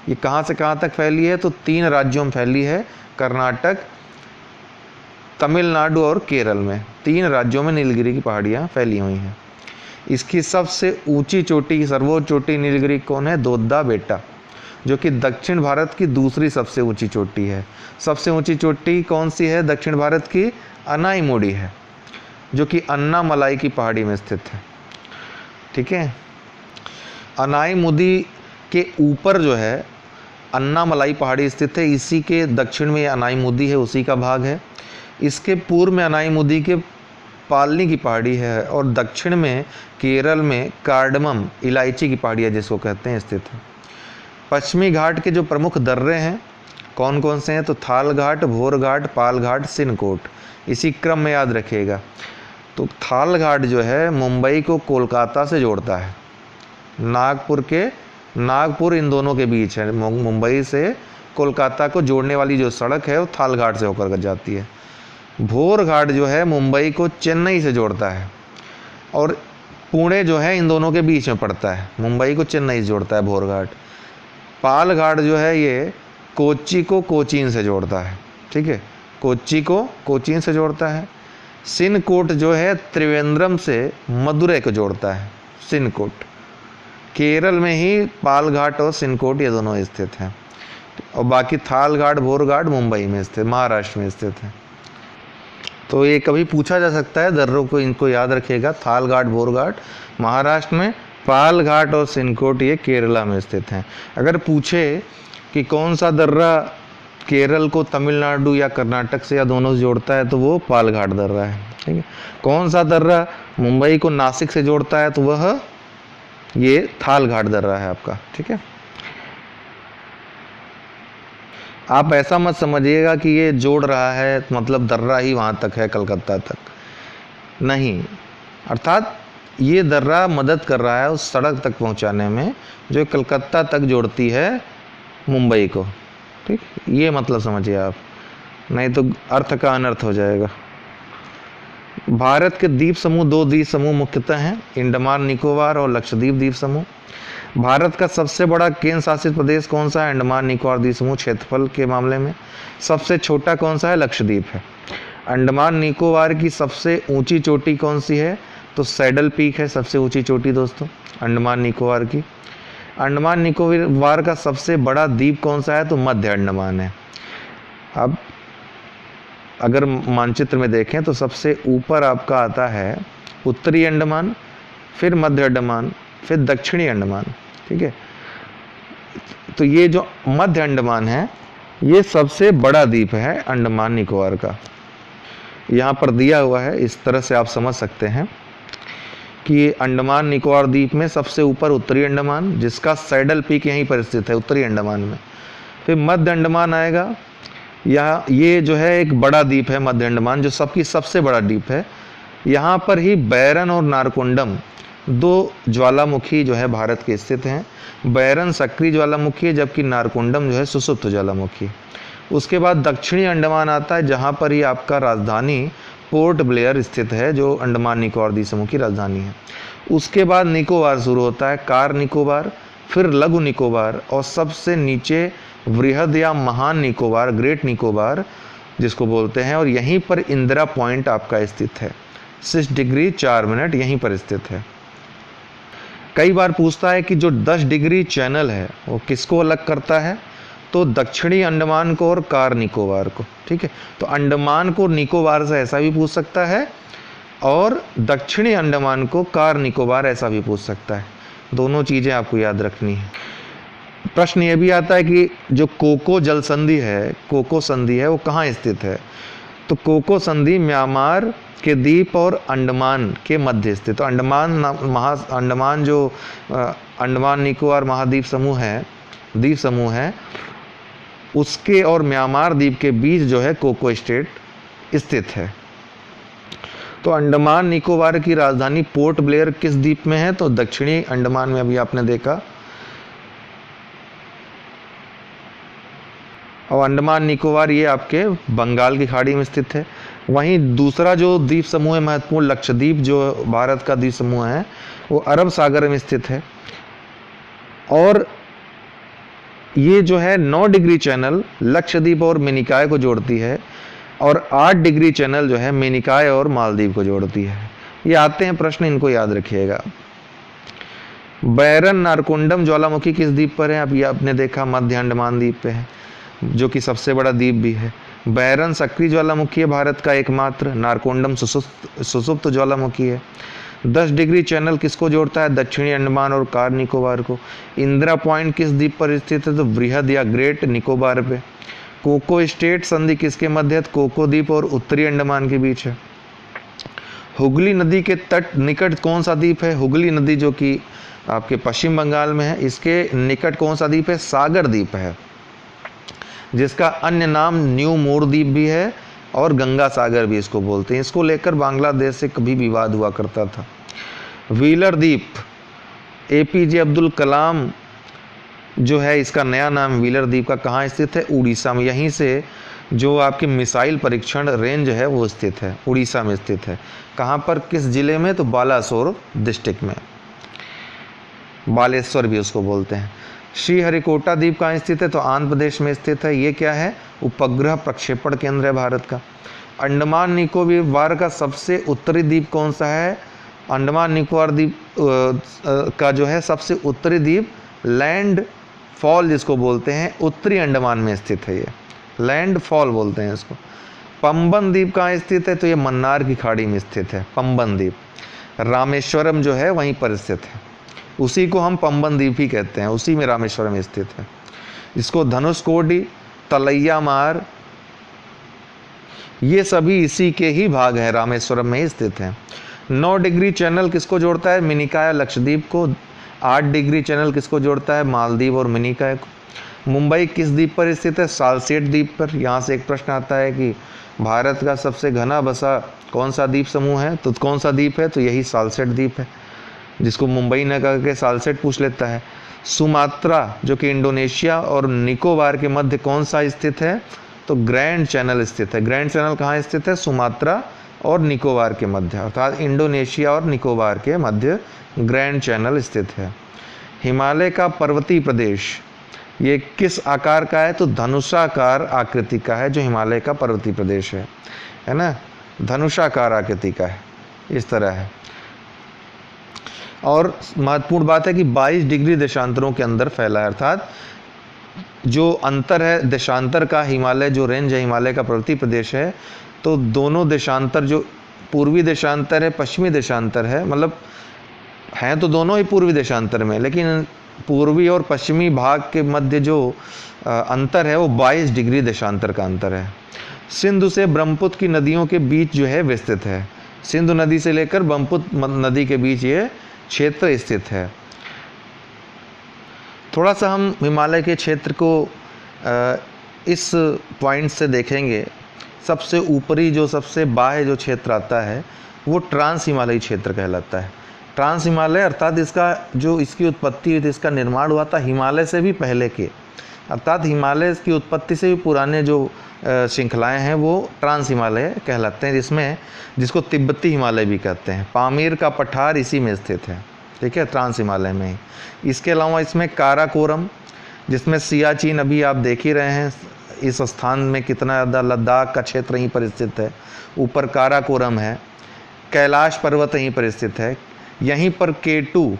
ये कहाँ से कहाँ तक फैली है? तो 3 राज्यों में फैली है, कर्नाटक, तमिलनाडु और केरल में। 3 राज्यों में नीलगिरी की पहाड़ियाँ फैली हुई हैं। इसकी सबसे ऊंची चोटी, सर्वोच्च चोटी नीलगिरी कौन है? दोद्दा बेट्टा, जो कि दक्षिण भारत की दूसरी सबसे ऊंची चोटी है। सबसे ऊंची चोटी कौन सी है दक्षिण भारत की? अनाईमुडी है, जो कि अन्नामलाई की पहाड़ी में स्थित है। ठीक है। अनाईमुदी के ऊपर जो है अन्नामलाई पहाड़ी स्थित है, इसी के दक्षिण में अनाईमुदी है, उसी का भाग है। इसके पूर्व में अनाईमुदी के पालनी की पहाड़ी है, और दक्षिण में केरल में कार्डमम, इलायची की पहाड़ियाँ जिसको कहते हैं, स्थित है। पश्चिमी घाट के जो प्रमुख दर्रे हैं कौन कौन से हैं? तो थाल घाट, भोर घाट, पाल घाट, सिनकोट, इसी क्रम में याद रखिएगा। तो थाल घाट जो है मुंबई को कोलकाता से जोड़ता है, नागपुर इन दोनों के बीच है। मुंबई से कोलकाता को जोड़ने वाली जो सड़क है वो थाल घाट से होकर जाती है। भोर घाट जो है मुंबई को चेन्नई से जोड़ता है, और पुणे जो है इन दोनों के बीच में पड़ता है, मुंबई को चेन्नई से जोड़ता है भोर घाट। पाल घाट जो है ये कोच्चि को कोचीन से जोड़ता है। ठीक है। कोच्चि को कोचीन से जोड़ता है। सिनकोट जो है त्रिवेंद्रम से मदुरै को जोड़ता है, सिनकोट। केरल में ही पाल घाट और सिनकोट ये दोनों स्थित हैं, और बाकी थाल घाट, भोर घाट मुंबई में स्थित, महाराष्ट्र में स्थित है। तो ये कभी पूछा जा सकता है, दर्रों को इनको याद रखिएगा। थाल घाट, बोर घाट महाराष्ट्र में, पाल घाट और सिनकोट ये केरला में स्थित हैं। अगर पूछे कि कौन सा दर्रा केरल को तमिलनाडु या कर्नाटक से या दोनों से जोड़ता है, तो वो पाल घाट दर्रा है, ठीक है। कौन सा दर्रा मुंबई को नासिक से जोड़ता है, तो वह ये थाल घाट दर्रा है आपका, ठीक है। आप ऐसा मत समझिएगा कि ये जोड़ रहा है मतलब दर्रा ही वहाँ तक है, कलकत्ता तक नहीं, अर्थात ये दर्रा मदद कर रहा है उस सड़क तक पहुँचाने में जो कलकत्ता तक जोड़ती है मुंबई को, ठीक। ये मतलब समझिए आप, नहीं तो अर्थ का अनर्थ हो जाएगा। भारत के द्वीप समूह, 2 द्वीप समूह मुख्यतः हैं, अंडमान निकोबार और लक्षद्वीप द्वीप समूह। भारत का सबसे बड़ा केंद्र शासित प्रदेश कौन सा है? अंडमान निकोबार द्वीप समूह क्षेत्रफल के मामले में। सबसे छोटा कौन सा है? लक्षद्वीप है। अंडमान निकोबार की सबसे ऊंची चोटी कौन सी है? तो सैडल पीक है सबसे ऊंची चोटी दोस्तों अंडमान निकोबार की। अंडमान निकोबार का सबसे बड़ा द्वीप कौन सा है? तो मध्य अंडमान है। अब अगर मानचित्र में देखें तो सबसे ऊपर आपका आता है उत्तरी अंडमान, फिर मध्य अंडमान, फिर दक्षिणी अंडमान, ठीक है। तो ये जो मध्य अंडमान है ये सबसे बड़ा द्वीप है अंडमान निकोबार का। यहाँ पर दिया हुआ है, इस तरह से आप समझ सकते हैं कि अंडमान निकोबार द्वीप में सबसे ऊपर उत्तरी अंडमान, जिसका सैडल पीक यहीं पर स्थित है उत्तरी अंडमान में। फिर मध्य अंडमान आएगा, यहाँ ये जो है एक बड़ा द्वीप है मध्य अंडमान, जो सबकी सबसे बड़ा द्वीप है। यहाँ पर ही बैरन और नारकोंडम 2 ज्वालामुखी जो है भारत के स्थित हैं। बैरन सक्रिय ज्वालामुखी है जबकि नारकोंडम जो है सुसुप्त ज्वालामुखी। उसके बाद दक्षिणी अंडमान आता है जहाँ पर ही आपका राजधानी पोर्ट ब्लेयर स्थित है, जो अंडमान निकोबार द्वीप समूह की राजधानी है। उसके बाद निकोबार शुरू होता है, कार निकोबार, फिर लघु निकोबार और सबसे नीचे वृहद या महान निकोबार, ग्रेट निकोबार जिसको बोलते हैं। और यहीं पर इंदिरा पॉइंट आपका स्थित है, 6 डिग्री 4 मिनट यहीं पर स्थित है। कई बार पूछता है कि जो 10 डिग्री चैनल है वो किसको अलग करता है? तो दक्षिणी अंडमान को और कार निकोबार को, ठीक है। तो अंडमान को निकोबार से ऐसा भी पूछ सकता है और दक्षिणी अंडमान को कार निकोबार ऐसा भी पूछ सकता है। दोनों चीज़ें आपको याद रखनी है। प्रश्न ये भी आता है कि जो कोको जल संधि है, कोको संधि है, वो कहाँ स्थित है? तो कोको संधि म्यांमार के द्वीप और अंडमान के मध्य स्थित। तो अंडमान जो अंडमान निकोबार महाद्वीप समूह है, द्वीप समूह है, उसके और म्यांमार द्वीप के बीच जो है कोको स्टेट स्थित है। तो अंडमान निकोबार की राजधानी पोर्ट ब्लेयर किस द्वीप में है? तो दक्षिणी अंडमान में, अभी आपने देखा। और अंडमान निकोबार ये आपके बंगाल की खाड़ी में स्थित है। वहीं दूसरा जो द्वीप समूह है महत्वपूर्ण, लक्षद्वीप जो भारत का द्वीप समूह है, वो अरब सागर में स्थित है। और ये जो है 9 डिग्री चैनल लक्षद्वीप और मेनिकाय को जोड़ती है और 8 डिग्री चैनल जो है मेनिकाय और मालदीव को जोड़ती है। ये आते हैं प्रश्न, इनको याद रखिएगा। बैरन नारकोंडम ज्वालामुखी किस द्वीप पर है? अब ये आपने देखा मध्य अंडमान द्वीप पे है, जो कि सबसे बड़ा द्वीप भी है। बैरन सक्रिय ज्वालामुखी है भारत का एकमात्र, नारकोंडम सुसुप्त ज्वालामुखी है। 10 डिग्री चैनल किसको जोड़ता है? दक्षिणी अंडमान और कार निकोबार को। इंदिरा पॉइंट किस द्वीप पर स्थित है? तो बृहद या ग्रेट निकोबार पे। कोको स्टेट संधि किसके मध्य है? कोको द्वीप और उत्तरी अंडमान के बीच है। हुगली नदी के तट निकट कौन सा द्वीप है? हुगली नदी जो कि आपके पश्चिम बंगाल में है, इसके निकट कौन सा द्वीप है? सागर द्वीप है, जिसका अन्य नाम न्यू मोर द्वीप भी है और गंगा सागर भी इसको बोलते हैं। इसको लेकर बांग्लादेश से कभी विवाद हुआ करता था। व्हीलर द्वीप, APJ अब्दुल कलाम जो है इसका नया नाम व्हीलर द्वीप का कहाँ स्थित है? उड़ीसा में। यहीं से जो आपकी मिसाइल परीक्षण रेंज है वो स्थित है, उड़ीसा में स्थित है। कहाँ पर, किस जिले में? तो बालासोर डिस्ट्रिक्ट में, बालेश्वर भी उसको बोलते हैं। श्रीहरिकोटा द्वीप कहाँ स्थित है? तो आंध्र प्रदेश में स्थित है। ये क्या है? उपग्रह प्रक्षेपण केंद्र है भारत का। अंडमान निकोबार का सबसे उत्तरी द्वीप कौन सा है? अंडमान निकोबार द्वीप का जो है सबसे उत्तरी द्वीप लैंड फॉल जिसको बोलते हैं, उत्तरी अंडमान में स्थित है। ये लैंड फॉल बोलते हैं इसको। पंबन द्वीप कहाँ स्थित है? तो ये मन्नार की खाड़ी में स्थित है पंबन द्वीप। रामेश्वरम जो है वहीं पर स्थित है, उसी को हम पंबन द्वीप ही कहते हैं, उसी में रामेश्वरम स्थित है। इसको धनुषकोडी, तलैयामार, ये सभी इसी के ही भाग हैं, रामेश्वरम में ही स्थित हैं। 9 डिग्री चैनल किसको जोड़ता है? मिनिकॉय लक्षद्वीप को। 8 डिग्री चैनल किसको जोड़ता है? मालदीव और मिनिकॉय को। मुंबई किस द्वीप पर स्थित है? सालसेट द्वीप पर। यहाँ से एक प्रश्न आता है कि भारत का सबसे घना बसा कौन सा द्वीप समूह है? तो कौन सा द्वीप है? तो यही सालसेट द्वीप है, जिसको मुंबई न करके सालसेट पूछ लेता है। सुमात्रा जो कि इंडोनेशिया और निकोबार के मध्य कौन सा स्थित है? तो ग्रैंड चैनल स्थित है। ग्रैंड चैनल कहाँ स्थित है? सुमात्रा और निकोबार के मध्य, अर्थात इंडोनेशिया और निकोबार के मध्य ग्रैंड चैनल स्थित है। हिमालय का पर्वतीय प्रदेश ये किस आकार का है? तो धनुषाकार आकृति का है जो हिमालय का पर्वतीय प्रदेश है ना, धनुषाकार आकृति का है, इस तरह है। और महत्वपूर्ण बात है कि 22 डिग्री देशांतरों के अंदर फैला है, अर्थात जो अंतर है देशांतर का, हिमालय जो रेंज है हिमालय का पर्वतीय प्रदेश है, तो दोनों देशांतर जो पूर्वी देशांतर है पश्चिमी देशांतर है, मतलब हैं तो दोनों ही पूर्वी देशांतर में, लेकिन पूर्वी और पश्चिमी भाग के मध्य जो अंतर है वो 22 डिग्री देशांतर का अंतर है। सिंधु से ब्रह्मपुत्र की नदियों के बीच जो है विस्तृत है। सिंधु नदी से लेकर ब्रह्मपुत्र नदी के बीच ये क्षेत्र स्थित है। थोड़ा सा हम हिमालय के क्षेत्र को इस पॉइंट से देखेंगे। सबसे ऊपरी जो सबसे बाह्य जो क्षेत्र आता है वो ट्रांस हिमालयी क्षेत्र कहलाता है। ट्रांस हिमालय अर्थात इसका जो इसकी उत्पत्ति हुई थी, इसका निर्माण हुआ था हिमालय से भी पहले के, अर्थात हिमालय की उत्पत्ति से भी पुराने जो श्रृंखलाएं हैं वो ट्रांस हिमालय कहलाते हैं, जिसको तिब्बती हिमालय भी कहते हैं। पामीर का पठार इसी में स्थित है, ठीक है, ट्रांस हिमालय में ही। इसके अलावा इसमें काराकोरम, जिसमें सियाचिन अभी आप देख ही रहे हैं, इस स्थान में कितना ज़्यादा लद्दाख का क्षेत्र यहीं पर स्थित है। ऊपर काराकोरम है, कैलाश पर्वत यहीं पर स्थित है। यहीं पर K2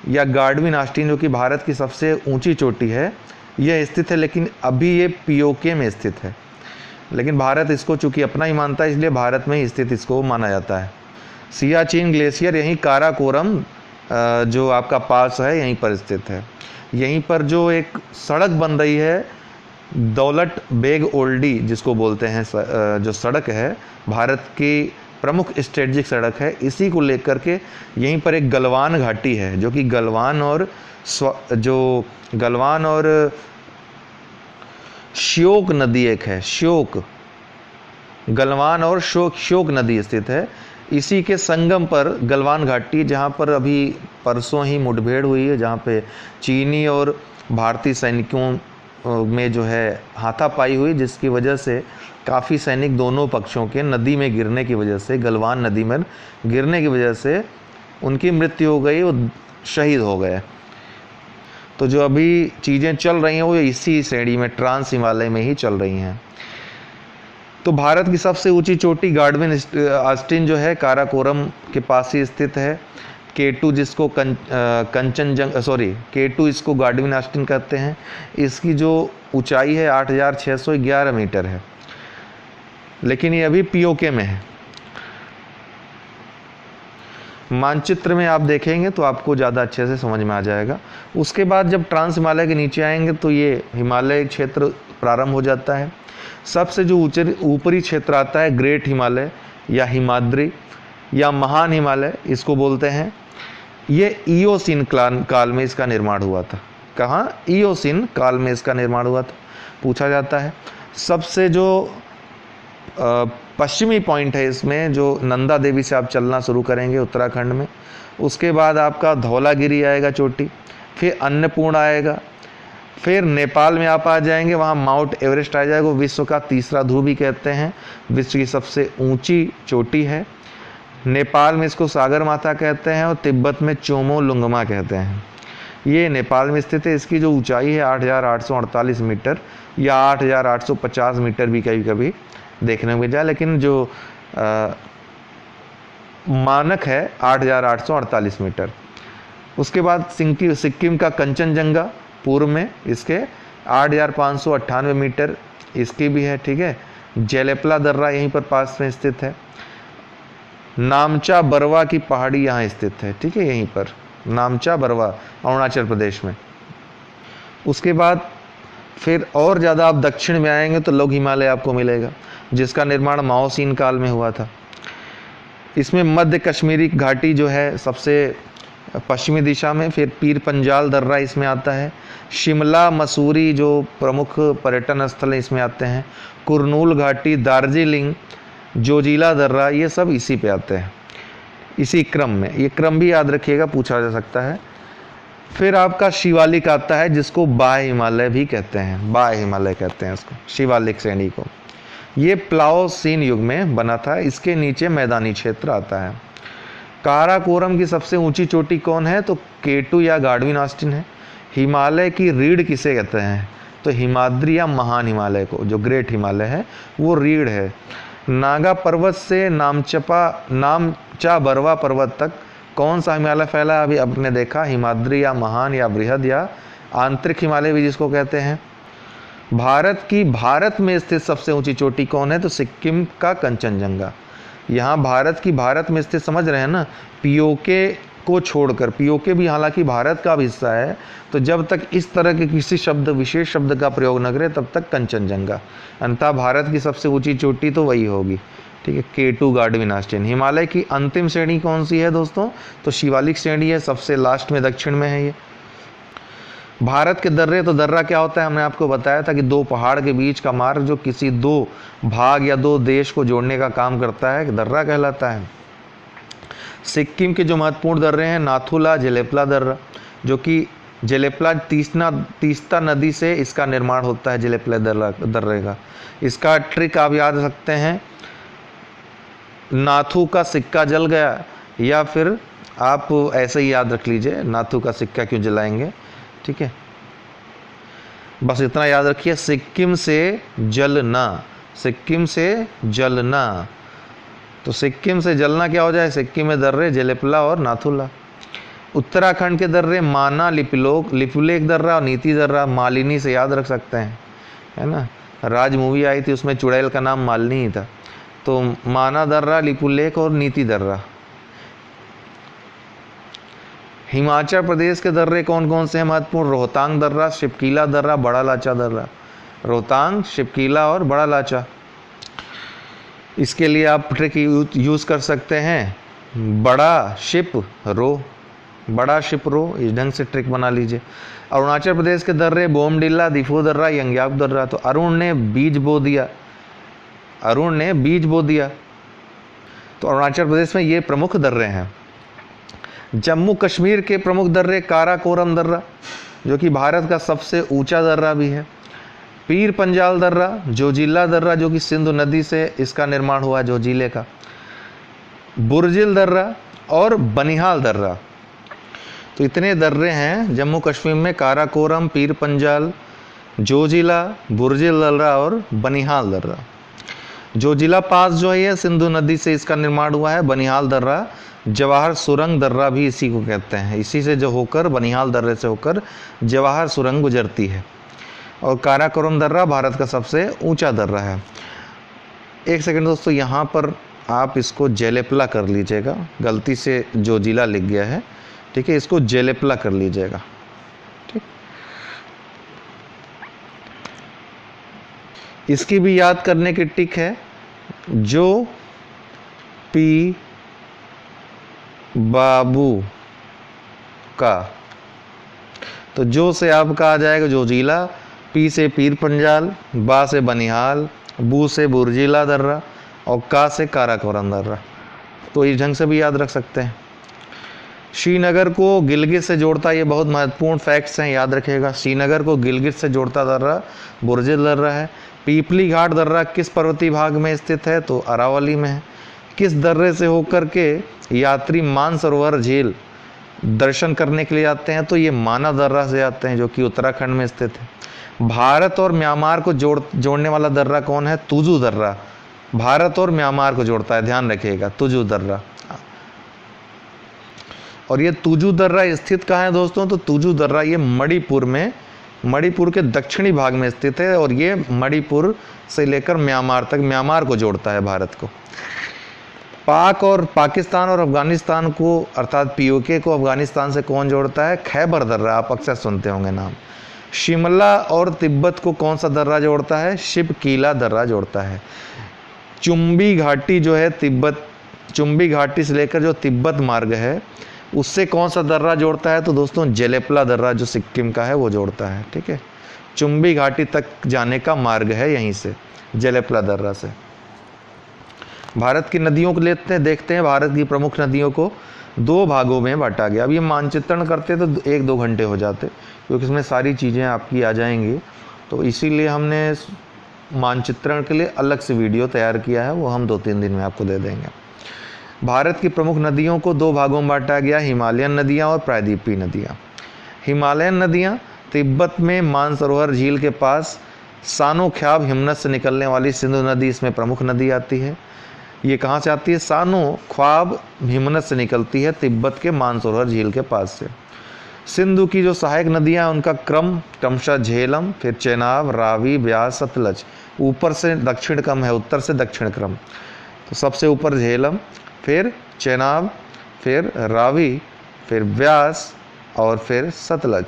या गार्डविन आस्टीन जो कि भारत की सबसे ऊंची चोटी है यह स्थित है, लेकिन अभी ये POK में स्थित है, लेकिन भारत इसको चूँकि अपना ही मानता है इसलिए भारत में ही स्थित इसको माना जाता है। सियाचिन ग्लेशियर यहीं काराकोरम जो आपका पास है यहीं पर स्थित है। यहीं पर जो एक सड़क बन रही है दौलत बेग ओल्डी जिसको बोलते हैं, जो सड़क है भारत की प्रमुख स्ट्रेटजिक सड़क है, इसी को लेकर के यहीं पर एक गलवान घाटी है जो कि गलवान और श्योक नदी एक है, श्योक, गलवान और श्योक नदी स्थित है। इसी के संगम पर गलवान घाटी, जहाँ पर अभी परसों ही मुठभेड़ हुई है, जहाँ पे चीनी और भारतीय सैनिकों में जो है हाथापाई हुई, जिसकी वजह से काफ़ी सैनिक दोनों पक्षों के नदी में गिरने की वजह से, गलवान नदी में गिरने की वजह से उनकी मृत्यु हो गई, वो शहीद हो गए। तो जो अभी चीज़ें चल रही हैं वो इसी श्रेणी में ट्रांस हिमालय में ही चल रही हैं। तो भारत की सबसे ऊंची चोटी गार्डविन आस्टीन जो है काराकोरम के पास ही स्थित है। K2 जिसको K2 इसको गार्डविन आस्टीन कहते हैं। इसकी जो ऊंचाई है 8611 मीटर है, लेकिन ये अभी POK में है। मानचित्र में आप देखेंगे तो आपको ज़्यादा अच्छे से समझ में आ जाएगा। उसके बाद जब ट्रांस हिमालय के नीचे आएंगे तो ये हिमालय क्षेत्र प्रारंभ हो जाता है। सबसे जो ऊपरी क्षेत्र आता है ग्रेट हिमालय या हिमाद्री या महान हिमालय इसको बोलते हैं। ये ईओसिन काल में इसका निर्माण हुआ था। कहाँ? ईओसिन काल में इसका निर्माण हुआ था, पूछा जाता है। सबसे जो पश्चिमी पॉइंट है इसमें, जो नंदा देवी से आप चलना शुरू करेंगे उत्तराखंड में, उसके बाद आपका धौलागिरी आएगा चोटी, फिर अन्नपूर्णा आएगा, फिर नेपाल में आप आ जाएंगे, वहाँ माउंट एवरेस्ट आ जाएगा। विश्व का तीसरा ध्रुव भी कहते हैं, विश्व की सबसे ऊंची चोटी है। नेपाल में इसको सागर माता कहते हैं और तिब्बत में चोमो लुंगमा कहते हैं। ये नेपाल में स्थित है। इसकी जो ऊंचाई है 8848 मीटर या 8850 मीटर भी कभी कभी देखने में जाए, लेकिन जो मानक है 8848 मीटर। उसके बाद सिक्किम का कंचनजंगा पूर्व में इसके 8598 मीटर इसकी भी है, ठीक है। जेलेपला दर्रा यहीं पर पास में स्थित है। नामचा बरवा की पहाड़ी यहाँ स्थित है, ठीक है, यहीं पर नामचा बरवा अरुणाचल प्रदेश में। उसके बाद फिर और ज़्यादा आप दक्षिण में आएंगे तो लघु हिमालय आपको मिलेगा, जिसका निर्माण माओसीन काल में हुआ था। इसमें मध्य कश्मीरी घाटी जो है सबसे पश्चिमी दिशा में, फिर पीर पंजाल दर्रा इसमें आता है। शिमला मसूरी जो प्रमुख पर्यटन स्थल इसमें आते हैं। कुरनूल घाटी, दार्जिलिंग, जोजिला दर्रा, ये सब इसी पे आते हैं, इसी क्रम में। ये क्रम भी याद रखिएगा, पूछा जा सकता है। फिर आपका शिवालिक आता है, जिसको बाह्य हिमालय भी कहते हैं, बाह्य हिमालय कहते हैं इसको, शिवालिक श्रेणी को। ये प्लाओसीन युग में बना था। इसके नीचे मैदानी क्षेत्र आता है। काराकोरम की सबसे ऊंची चोटी कौन है? तो केटू या गाडविन ऑस्टिन है। हिमालय की रीढ़ किसे कहते हैं? तो हिमाद्री या महान हिमालय को, जो ग्रेट हिमालय है वो रीढ़ है। नागा पर्वत से नामचा बरवा पर्वत तक कौन सा हिमालय फैला है? अभी आपने देखा, हिमाद्री या महान या बृहद या आंतरिक हिमालय भी जिसको कहते हैं। भारत में स्थित सबसे ऊंची चोटी कौन है? तो सिक्किम का कंचनजंगा। यहाँ भारत में स्थित, समझ रहे हैं ना, पीओके को छोड़कर, पीओके भी हालांकि भारत का भी हिस्सा है, तो जब तक इस तरह के किसी विशेष शब्द का प्रयोग न करें तब तक कंचनजंगा। अंततः भारत की सबसे ऊंची चोटी तो वही होगी, ठीक है, केटू गाडविन ऑस्टिन। हिमालय की अंतिम श्रेणी कौन सी है दोस्तों? तो शिवालिक श्रेणी है, सबसे लास्ट में दक्षिण में है ये। भारत के दर्रे, तो दर्रा क्या होता है? हमने आपको बताया था कि दो पहाड़ के बीच का मार्ग जो किसी दो भाग या दो देश को जोड़ने का काम करता है, दर्रा कहलाता है। सिक्किम के जो महत्वपूर्ण दर्रे हैं, नाथुला, जेलेपला दर्रा, जो कि जेलेपला तीस्ता नदी से इसका निर्माण होता है, जेलेपला दर्रे का। इसका ट्रिक आप याद रख सकते हैं, नाथू का सिक्का जल गया, या फिर आप ऐसे ही याद रख लीजिए, नाथू का सिक्का क्यों जलाएंगे, ठीक है। बस इतना याद रखिए, सिक्किम से जलना, सिक्किम से जलना। तो सिक्किम से जलना क्या हो जाए? सिक्किम में दर्रे जेलेपला और नाथुला। उत्तराखंड के दर्रे माना, लिपुलेख दर्रा और नीति दर्रा। मालिनी से याद रख सकते हैं, है ना, राज मूवी आई थी उसमें चुड़ैल का नाम मालिनी ही था। तो माना दर्रा, लिपुलेख और नीति दर्रा। हिमाचल प्रदेश के दर्रे कौन कौन से हैं महत्वपूर्ण? रोहतांग दर्रा, शिपकीला दर्रा, बड़ा लाचा दर्रा। रोहतांग, शिपकीला और बड़ा लाचा। इसके लिए आप ट्रिक यूज़ कर सकते हैं, बड़ा शिप रो, बड़ा शिप रो, इस ढंग से ट्रिक बना लीजिए। अरुणाचल प्रदेश के दर्रे बोमडिल्ला, दिफो दर्रा, यंग्याप दर्रा। तो अरुण ने बीज बो दिया, अरुण ने बीज बो दिया। तो अरुणाचल प्रदेश में ये प्रमुख दर्रे हैं। जम्मू कश्मीर के प्रमुख दर्रे, काराकोरम दर्रा, जो कि भारत का सबसे ऊंचा दर्रा भी है। पीर पंजाल दर्रा, जोजिला दर्रा, जो कि सिंधु नदी से इसका निर्माण हुआ, जोजिले का। बुर्जिल दर्रा और बनिहाल दर्रा। तो इतने दर्रे हैं जम्मू कश्मीर में, काराकोरम, पीर पंजाल, जोजिला, बुर्जिल दर्रा और बनिहाल दर्रा। जोजिला पास जो है सिंधु नदी से इसका निर्माण हुआ है। बनिहाल दर्रा जवाहर सुरंग दर्रा भी इसी को कहते हैं, इसी से जो होकर, बनिहाल दर्रे से होकर जवाहर सुरंग गुजरती है। और काराकोरम दर्रा भारत का सबसे ऊंचा दर्रा है। एक सेकंड दोस्तों, यहाँ पर आप इसको जेलेपला कर लीजिएगा, गलती से जोजिला लिख गया है, ठीक है, इसको जेलेपला कर लीजिएगा, ठीक। इसकी भी याद करने की टिक है, जो पी बाबू का। तो जो से आपका आ जाएगा जोजिला, पी से पीर पंजाल, बा से बनिहाल, बू से बुर्जिला दर्रा और का से काराकोरम दर्रा। तो इस ढंग से भी याद रख सकते हैं। श्रीनगर को गिलगित से जोड़ता, ये बहुत महत्वपूर्ण फैक्ट्स हैं, याद रखिएगा। श्रीनगर को गिलगित से जोड़ता दर्रा बुर्जिल दर्रा है। पीपली घाट दर्रा किस पर्वतीय भाग में स्थित है? तो अरावली में है। किस दर्रे से होकर के यात्री मानसरोवर झील दर्शन करने के लिए आते हैं? तो ये माना दर्रा से आते हैं, जो कि उत्तराखंड में स्थित है। भारत और म्यांमार को जोड़ने वाला दर्रा कौन है? तुजू दर्रा। भारत और म्यांमार को जोड़ता है, ध्यान रखिएगा, तुजू दर्रा। और ये तुजू दर्रा स्थित कहाँ है दोस्तों? तो तुजू दर्रा ये मणिपुर में मणिपुर के दक्षिणी भाग में स्थित है और ये मणिपुर से लेकर म्यांमार तक, म्यांमार को जोड़ता है भारत को। पाक और पाकिस्तान और अफगानिस्तान को अर्थात पीओके को अफगानिस्तान से कौन जोड़ता है? खैबर दर्रा, आप अक्सर सुनते होंगे नाम। शिमला और तिब्बत को कौन सा दर्रा जोड़ता है? शिवकीला दर्रा जोड़ता है। चुम्बी घाटी जो है तिब्बत, चुम्बी घाटी से लेकर जो तिब्बत मार्ग है उससे कौन सा दर्रा जोड़ता है? तो दोस्तों जेलेपला दर्रा जो सिक्किम का है वो जोड़ता है। ठीक है, चुम्बी घाटी तक जाने का मार्ग है यहीं से, जेलेपला दर्रा से। भारत की नदियों को लेते हैं, देखते हैं। भारत की प्रमुख नदियों को 2 भागों में बांटा गया। अब ये मानचित्रण करते तो 1-2 घंटे हो जाते, क्योंकि इसमें सारी चीज़ें आपकी आ जाएंगी, तो इसीलिए हमने मानचित्रण के लिए अलग से वीडियो तैयार किया है, वो हम 2-3 दिन में आपको दे देंगे। भारत की प्रमुख नदियों को 2 भागों में बांटा गया, हिमालयन नदियाँ और प्रायद्वीपीय नदियाँ। हिमालयन नदियाँ तिब्बत में मानसरोवर झील के पास सानो ख्याब हिमनद से निकलने वाली सिंधु नदी इसमें प्रमुख नदी आती है। ये कहाँ से आती है? सानो ख्वाब हिमनद से निकलती है तिब्बत के मानसरोवर झील के पास से। सिंधु की जो सहायक नदियाँ हैं उनका क्रम क्रमशः झेलम, फिर चेनाब, रावी, ब्यास, सतलज। ऊपर से दक्षिण क्रम है, उत्तर से दक्षिण क्रम। तो सबसे ऊपर झेलम, फिर चेनाब, फिर रावी, फिर ब्यास और फिर सतलज।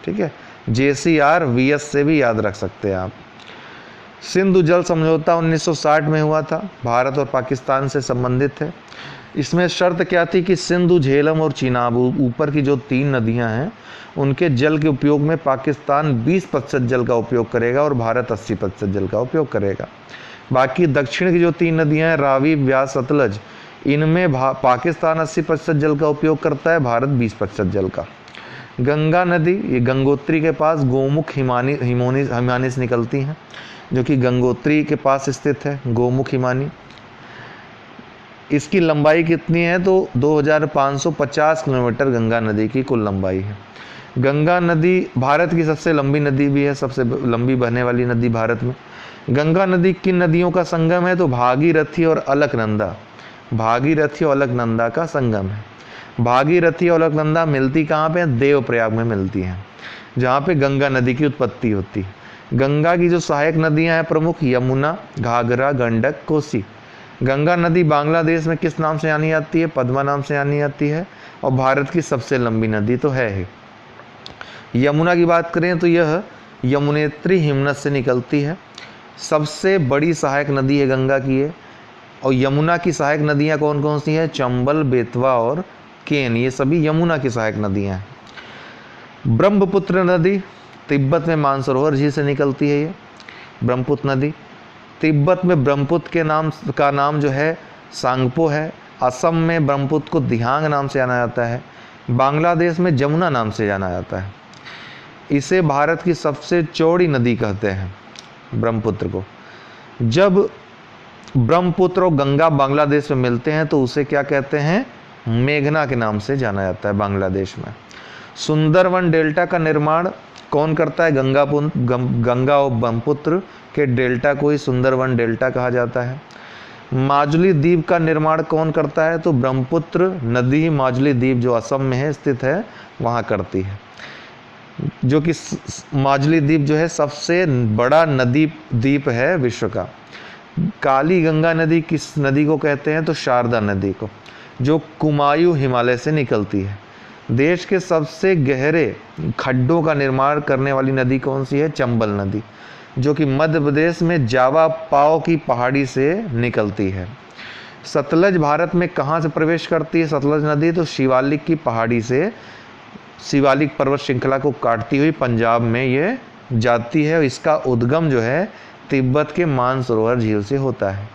ठीक है, JCR-VS से भी याद रख सकते हैं आप। सिंधु जल समझौता 1960 में हुआ था, भारत और पाकिस्तान से संबंधित है। इसमें शर्त क्या थी कि सिंधु, झेलम और चीनाब ऊपर की जो 3 नदियां हैं उनके जल के उपयोग में पाकिस्तान 20% जल का उपयोग करेगा और भारत 80% जल का उपयोग करेगा। बाकी दक्षिण की जो 3 नदियां हैं, रावी, ब्यास, सतलज, इनमें पाकिस्तान 80% जल का उपयोग करता है, भारत 20% जल का। गंगा नदी, ये गंगोत्री के पास गोमुख हिमानी से निकलती हैं, जो कि गंगोत्री के पास स्थित है, गोमुख हिमानी। इसकी लंबाई कितनी है? तो 2550 किलोमीटर गंगा नदी की कुल लंबाई है। गंगा नदी भारत की सबसे लंबी नदी भी है, सबसे लंबी बहने वाली नदी भारत में। गंगा नदी किन नदियों का संगम है? तो भागीरथी और अलकनंदा, भागीरथी और अलकनंदा का संगम है। भागीरथी और अलकनंदा मिलती कहाँ पे? देवप्रयाग में मिलती हैं, जहाँ पे गंगा नदी की उत्पत्ति होती है। गंगा की जो सहायक नदियाँ हैं प्रमुख, यमुना, घाघरा, गंडक, कोसी। गंगा नदी बांग्लादेश में किस नाम से जानी जाती है? पद्मा नाम से जानी जाती है, और भारत की सबसे लंबी नदी तो है ही। यमुना की बात करें तो यह यमुनेत्री हिमनद से निकलती है, सबसे बड़ी सहायक नदी है गंगा की ये। और यमुना की सहायक नदियाँ कौन कौन सी हैं? चंबल, बेतवा और केन, ये सभी यमुना की सहायक नदियाँ हैं। ब्रह्मपुत्र नदी तिब्बत में मानसरोवर झील से निकलती है। ये ब्रह्मपुत्र नदी तिब्बत में ब्रह्मपुत्र के नाम का नाम जो है सांगपो है। असम में ब्रह्मपुत्र को दिहांग नाम से जाना जाता है। बांग्लादेश में जमुना नाम से जाना जाता है। इसे भारत की सबसे चौड़ी नदी कहते हैं, ब्रह्मपुत्र को। जब ब्रह्मपुत्र और गंगा बांग्लादेश में मिलते हैं तो उसे क्या कहते हैं? मेघना के नाम से जाना जाता है बांग्लादेश में। सुंदरवन डेल्टा का निर्माण कौन करता है? गंगा और ब्रह्मपुत्र के डेल्टा को ही सुंदरवन डेल्टा कहा जाता है। माजुली द्वीप का निर्माण कौन करता है? तो ब्रह्मपुत्र नदी माजुली द्वीप जो असम में है स्थित है वहाँ करती है, जो कि माजुली द्वीप जो है सबसे बड़ा नदी द्वीप है विश्व का। काली गंगा नदी किस नदी को कहते हैं? तो शारदा नदी को, जो कुमायूं हिमालय से निकलती है। देश के सबसे गहरे खड्डों का निर्माण करने वाली नदी कौन सी है? चंबल नदी, जो कि मध्य प्रदेश में जावा पाओ की पहाड़ी से निकलती है। सतलज भारत में कहाँ से प्रवेश करती है? सतलज नदी तो शिवालिक की पहाड़ी से, शिवालिक पर्वत श्रृंखला को काटती हुई पंजाब में ये जाती है, और इसका उद्गम जो है तिब्बत के मानसरोवर झील से होता है।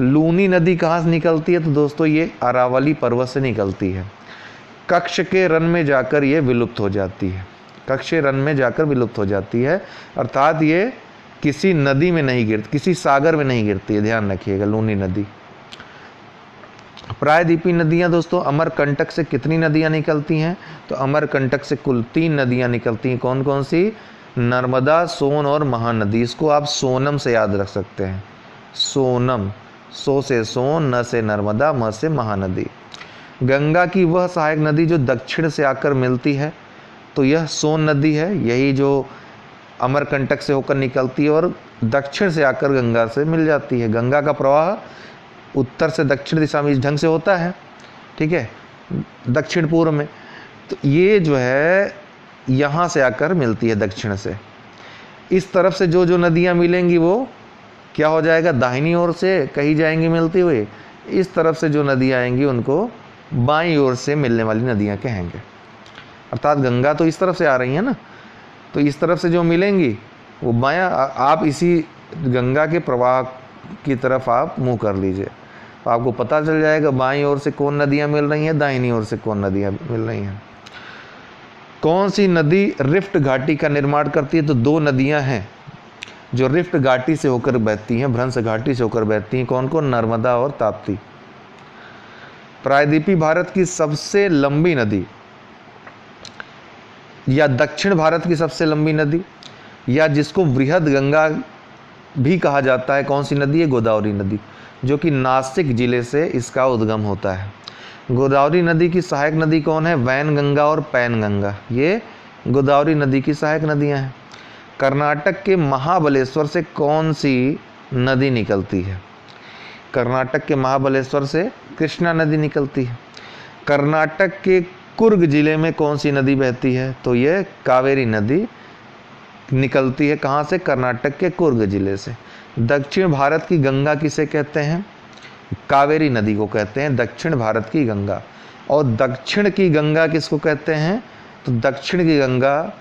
लूनी नदी कहाँ से निकलती है? तो दोस्तों ये अरावली पर्वत से निकलती है। कक्ष के रन में जाकर ये विलुप्त हो जाती है, कक्ष के रन में जाकर विलुप्त हो जाती है, अर्थात ये किसी नदी में नहीं गिरती, किसी सागर में नहीं गिरती है, ध्यान रखिएगा। लूनी नदी। प्रायद्वीपीय नदियाँ दोस्तों, अमरकंटक से कितनी नदियाँ निकलती हैं? तो अमरकंटक से कुल 3 नदियाँ निकलती हैं। कौन कौन सी? नर्मदा, सोन और महानदी। इसको आप सोनम से याद रख सकते हैं, सोनम। सो से सोन, न से नर्मदा, म से महानदी। गंगा की वह सहायक नदी जो दक्षिण से आकर मिलती है तो यह सोन नदी है, यही जो अमरकंटक से होकर निकलती है और दक्षिण से आकर गंगा से मिल जाती है। गंगा का प्रवाह उत्तर से दक्षिण दिशा में इस ढंग से होता है, ठीक है, दक्षिण पूर्व में। तो ये जो है यहाँ से आकर मिलती है दक्षिण से। इस तरफ से जो जो नदियाँ मिलेंगी वो क्या हो जाएगा, दाहिनी ओर से कहीं जाएंगी मिलती हुई। इस तरफ से जो नदियाँ आएंगी उनको बाईं ओर से मिलने वाली नदियाँ कहेंगे। अर्थात गंगा तो इस तरफ से आ रही है ना, तो इस तरफ से जो मिलेंगी वो बायां, आप इसी गंगा के प्रवाह की तरफ आप मुंह कर लीजिए, तो आपको पता चल जाएगा बाईं ओर से कौन नदियाँ मिल रही हैं, दाहिनी ओर से कौन नदियाँ मिल रही हैं। कौन सी नदी रिफ्ट घाटी का निर्माण करती है? तो दो नदियाँ हैं जो रिफ्ट घाटी से होकर बहती हैं, भ्रंश घाटी से होकर बहती हैं। कौन कौन? नर्मदा और ताप्ती। प्रायद्वीपीय भारत की सबसे लंबी नदी या दक्षिण भारत की सबसे लंबी नदी या जिसको बृहद गंगा भी कहा जाता है, कौन सी नदी है? गोदावरी नदी, जो कि नासिक जिले से इसका उद्गम होता है। गोदावरी नदी की सहायक नदी कौन है? वैनगंगा और पैनगंगा, ये गोदावरी नदी की सहायक नदियां हैं। कर्नाटक के महाबलेश्वर से कौन सी नदी निकलती है? कर्नाटक के महाबलेश्वर से कृष्णा नदी निकलती है। कर्नाटक के कुर्ग जिले में कौन सी नदी बहती है? तो ये कावेरी नदी निकलती है। कहाँ से? कर्नाटक के कुर्ग जिले से। दक्षिण भारत की गंगा किसे कहते हैं? कावेरी नदी को कहते हैं दक्षिण भारत की गंगा। और दक्षिण की गंगा किसको कहते हैं? तो दक्षिण की गंगा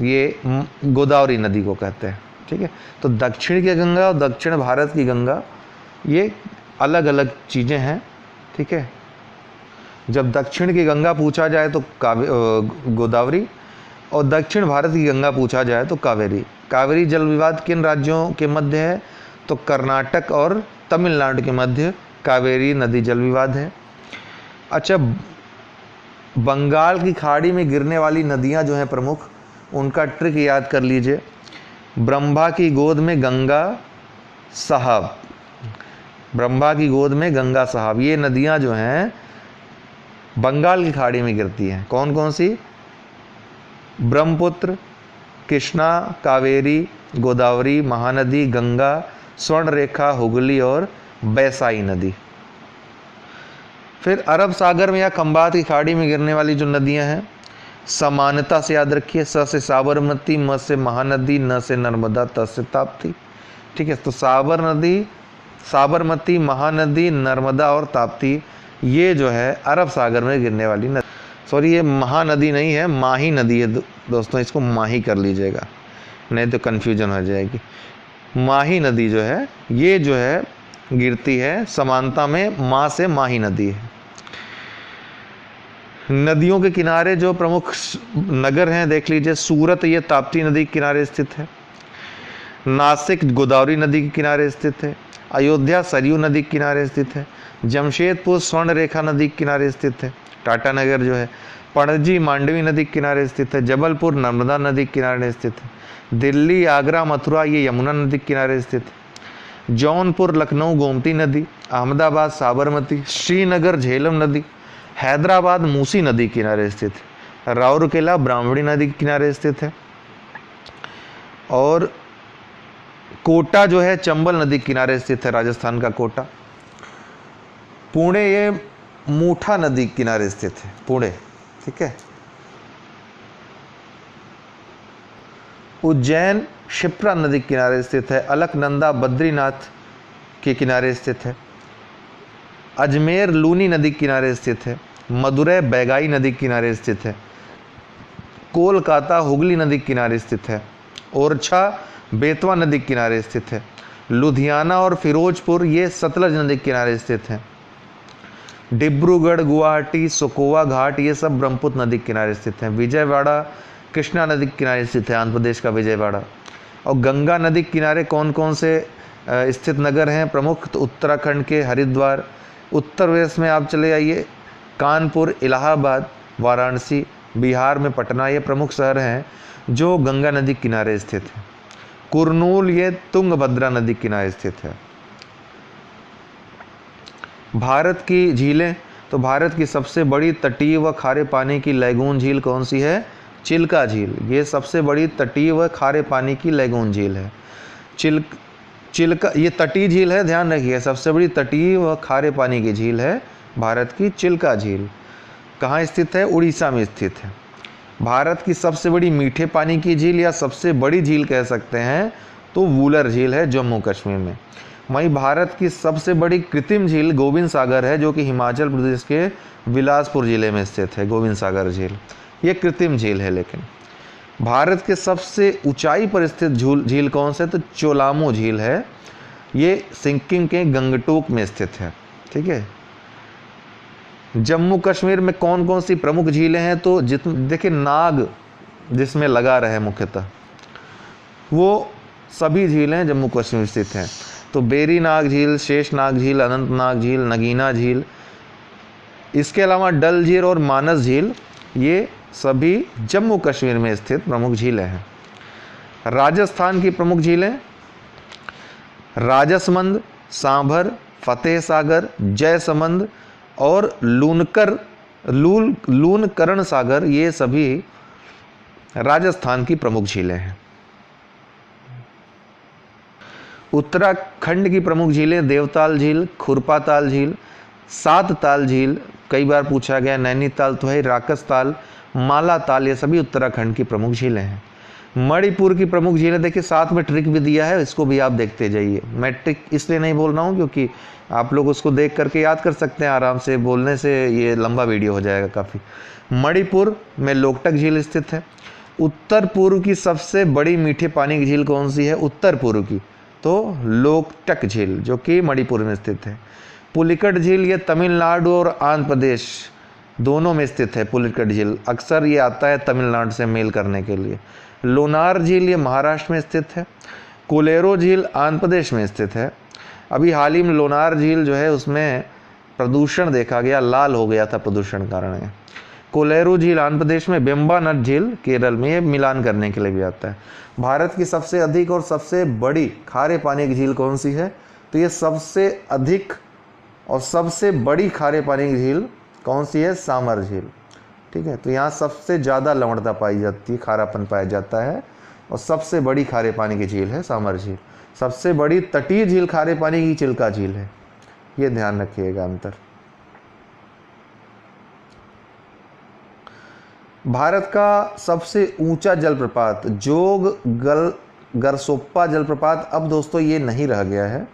ये गोदावरी नदी को कहते हैं, ठीक है। तो दक्षिण की गंगा और दक्षिण भारत की गंगा ये अलग अलग चीज़ें हैं, ठीक है। जब दक्षिण की गंगा पूछा जाए तो गोदावरी, और दक्षिण भारत की गंगा पूछा जाए तो कावेरी। कावेरी जल विवाद किन राज्यों के मध्य है? तो कर्नाटक और तमिलनाडु के मध्य कावेरी नदी जल विवाद है। अच्छा, बंगाल की खाड़ी में गिरने वाली नदियां जो हैं प्रमुख, उनका ट्रिक याद कर लीजिए। ब्रह्मा की गोद में गंगा साहब, ब्रह्मा की गोद में गंगा साहब, ये नदियां जो हैं बंगाल की खाड़ी में गिरती हैं। कौन कौन सी? ब्रह्मपुत्र, कृष्णा, कावेरी, गोदावरी, महानदी, गंगा, स्वर्णरेखा, हुगली और बैसाई नदी। फिर अरब सागर में या खंबात की खाड़ी में गिरने वाली जो नदियां हैं, समानता से याद रखिए। स से साबरमती, म से महानदी, न से नर्मदा, त से ताप्ती, ठीक है। तो साबरमती, महानदी, नर्मदा और ताप्ती, ये जो है अरब सागर में गिरने वाली नदी। सॉरी, ये महानदी नहीं है, माही नदी है दोस्तों, इसको माही कर लीजिएगा नहीं तो कन्फ्यूजन हो जाएगी। माही नदी जो है ये जो है गिरती है समानता में, माँ से माही नदी है। नदियों के किनारे जो प्रमुख नगर हैं देख लीजिए। सूरत ये ताप्ती नदी के किनारे स्थित है। नासिक गोदावरी नदी के किनारे स्थित है। अयोध्या सरयू नदी के किनारे स्थित है। जमशेदपुर स्वर्णरेखा नदी के किनारे स्थित है। टाटानगर जो है पणजी मांडवी नदी के किनारे स्थित है। जबलपुर नर्मदा नदी के किनारे स्थित है। दिल्ली, आगरा, मथुरा ये यमुना नदी के किनारे स्थित है। जौनपुर, लखनऊ गोमती नदी। अहमदाबाद साबरमती। श्रीनगर झेलम नदी। हैदराबाद मूसी नदी के किनारे स्थित है। राउरकेला ब्राह्मणी नदी के किनारे स्थित है। और कोटा जो है चंबल नदी के किनारे स्थित है, राजस्थान का कोटा। पुणे ये मूठा नदी के किनारे स्थित है, पुणे, ठीक है। उज्जैन क्षिप्रा नदी के किनारे स्थित है। अलकनंदा बद्रीनाथ के किनारे स्थित है। अजमेर लूनी नदी के किनारे स्थित है। मदुरै बैगाई नदी के किनारे स्थित है। कोलकाता हुगली नदी के किनारे स्थित है। ओरछा बेतवा नदी के किनारे स्थित है। लुधियाना और फिरोजपुर ये सतलज नदी के किनारे स्थित है। डिब्रूगढ़, गुवाहाटी, सुकोवा घाट ये सब ब्रह्मपुत्र नदी के किनारे स्थित हैं। विजयवाड़ा कृष्णा नदी के किनारे स्थित है, आंध्र प्रदेश का विजयवाड़ा। और गंगा नदी के किनारे कौन कौन से स्थित नगर हैं प्रमुख? तो उत्तराखंड के हरिद्वार। उत्तर प्रदेश में आप चले आइए, कानपुर, इलाहाबाद, वाराणसी। बिहार में पटना, ये प्रमुख शहर हैं जो गंगा नदी के किनारे स्थित हैं। कुरनूल ये तुंगभद्रा नदी के किनारे स्थित है। भारत की झीलें, तो भारत की सबसे बड़ी तटीय व खारे पानी की लैगून झील कौन सी है? चिल्का झील, ये सबसे बड़ी तटीय व खारे पानी की लैगून झील है। चिल्का ये तटीय झील है, ध्यान रखिए, सबसे बड़ी तटीय व खारे पानी की झील है भारत की चिल्का झील। कहाँ स्थित है? उड़ीसा में स्थित है। भारत की सबसे बड़ी मीठे पानी की झील या सबसे बड़ी झील कह सकते हैं तो वूलर झील है जम्मू कश्मीर में। वहीं भारत की सबसे बड़ी कृत्रिम झील गोविंद सागर है, जो कि हिमाचल प्रदेश के बिलासपुर जिले में स्थित है। गोविंद सागर झील ये कृत्रिम झील है। लेकिन भारत के सबसे ऊंचाई पर स्थित झील कौन से? तो चोलामो झील है, ये सिक्किम के गंगटोक में स्थित है। ठीक है। जम्मू कश्मीर में कौन कौन सी प्रमुख झीलें हैं? तो देखिए, नाग जिसमें लगा रहे मुख्यतः, वो सभी झीलें जम्मू कश्मीर स्थित हैं। तो बेरी नाग झील, शेष नाग झील, अनंतनाग झील, नगीना झील, इसके अलावा डल झील और मानस झील, ये सभी जम्मू कश्मीर में स्थित प्रमुख झीलें हैं। राजस्थान की प्रमुख झीलें राजसमंद, सांभर, फतेह सागर, जयसमंद और लूनकरण सागर, ये सभी राजस्थान की प्रमुख झीलें हैं। उत्तराखंड की प्रमुख झीलें देवताल झील, खुरपाताल झील, सात ताल झील, कई बार पूछा गया, नैनीताल तो है, राकसताल, मालाताल, ये सभी उत्तराखंड की प्रमुख झीलें हैं। मणिपुर की प्रमुख झीलें, देखिए साथ में ट्रिक भी दिया है, इसको भी आप देखते जाइए। मैं ट्रिक इसलिए नहीं बोल रहा हूँ क्योंकि आप लोग उसको देख करके याद कर सकते हैं आराम से, बोलने से ये लंबा वीडियो हो जाएगा काफ़ी। मणिपुर में लोकटक झील स्थित है। उत्तर पूर्व की सबसे बड़ी मीठे पानी की झील कौन सी है? उत्तर पूर्व की तो लोकटक झील, जो कि मणिपुर में स्थित है। पुलिकट झील, ये तमिलनाडु और आंध्र प्रदेश दोनों में स्थित है। पुलिकट झील अक्सर ये आता है तमिलनाडु से मेल करने के लिए। लोनार झील, ये महाराष्ट्र में स्थित है। कोलेरो झील आंध्र प्रदेश में स्थित है। अभी हाल ही में लोनार झील जो है उसमें प्रदूषण देखा गया, लाल हो गया था प्रदूषण कारण। कोलेरो झील आंध्र प्रदेश में, बेम्बानट झील केरल में, ये मिलान करने के लिए भी आता है। भारत की सबसे अधिक और सबसे बड़ी खारे पानी की झील कौन सी है? तो ये सबसे अधिक और सबसे बड़ी खारे पानी की झील कौन सी है? सामर झील। ठीक है। तो यहाँ सबसे ज़्यादा लवणता पाई जाती है, खारापन पाया जाता है, और सबसे बड़ी खारे पानी की झील है सामर झील। सबसे बड़ी तटीय झील खारे पानी की चिल्का झील है, ये ध्यान रखिएगा अंतर। भारत का सबसे ऊंचा जलप्रपात जोग गरसोप्पा जलप्रपात, अब दोस्तों ये नहीं रह गया है।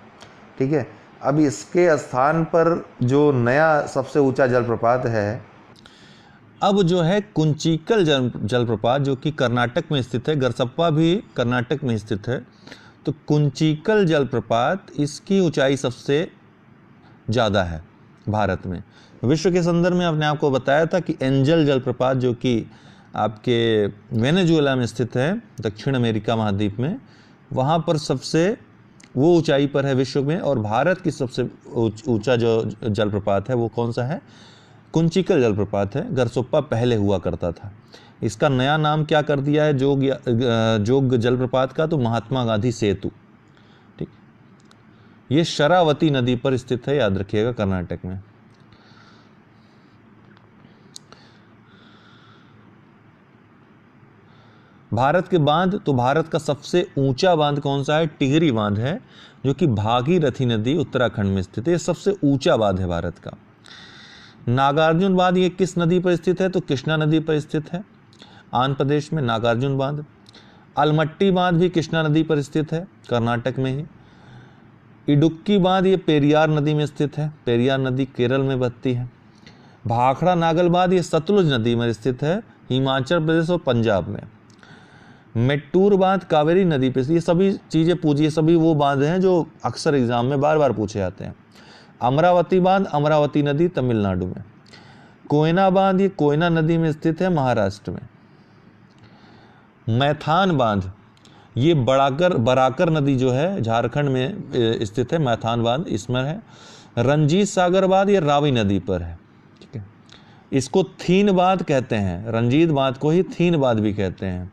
ठीक है। अब इसके स्थान पर जो नया सबसे ऊंचा जलप्रपात है, अब जो है कुंचिकल जलप्रपात, जो कि कर्नाटक में स्थित है। गरसप्पा भी कर्नाटक में स्थित है। तो कुंचिकल जलप्रपात, इसकी ऊंचाई सबसे ज़्यादा है भारत में। विश्व के संदर्भ में आपने आपको बताया था कि एंजल जलप्रपात, जो कि आपके वेनेजुएला में स्थित है, दक्षिण अमेरिका महाद्वीप में, वहाँ पर सबसे वो ऊंचाई पर है विश्व में। और भारत की सबसे ऊंचा जो जलप्रपात है वो कौन सा है? कुंचिकल जलप्रपात है। गरसोप्पा पहले हुआ करता था, इसका नया नाम क्या कर दिया है जोग जलप्रपात का? तो महात्मा गांधी सेतु। ठीक, ये शरावती नदी पर स्थित है, याद रखिएगा, कर्नाटक में। भारत के बांध, तो भारत का सबसे ऊंचा बांध कौन सा है? टिहरी बांध है, जो कि भागीरथी नदी उत्तराखंड में स्थित है। ये सबसे ऊंचा बांध है भारत का। नागार्जुन बांध, ये किस नदी पर स्थित है? तो कृष्णा नदी पर स्थित है, आंध्र प्रदेश में नागार्जुन बांध। अलमट्टी बांध भी कृष्णा नदी पर स्थित है, कर्नाटक में ही। इडुक्की बांध, ये पेरियार नदी में स्थित है, पेरियार नदी केरल में बहती है। भाखड़ा नागल बांध, ये सतलुज नदी में स्थित है, हिमाचल प्रदेश और पंजाब में। मेट्टूर बांध कावेरी नदी पे, ये सभी चीज़ें पूछिए, सभी वो बांध हैं जो अक्सर एग्जाम में बार बार पूछे जाते हैं। अमरावती बांध, अमरावती नदी तमिलनाडु में। कोयना बांध, ये कोयना नदी में स्थित है, महाराष्ट्र में। मैथान बांध, ये बराकर नदी जो है झारखंड में स्थित है, मैथान बांध इसमें है। रंजीत सागर बांध, ये रावी नदी पर है। ठीक है। इसको थीन बांध कहते हैं, रंजीत बांध को ही थीन बांध भी कहते हैं।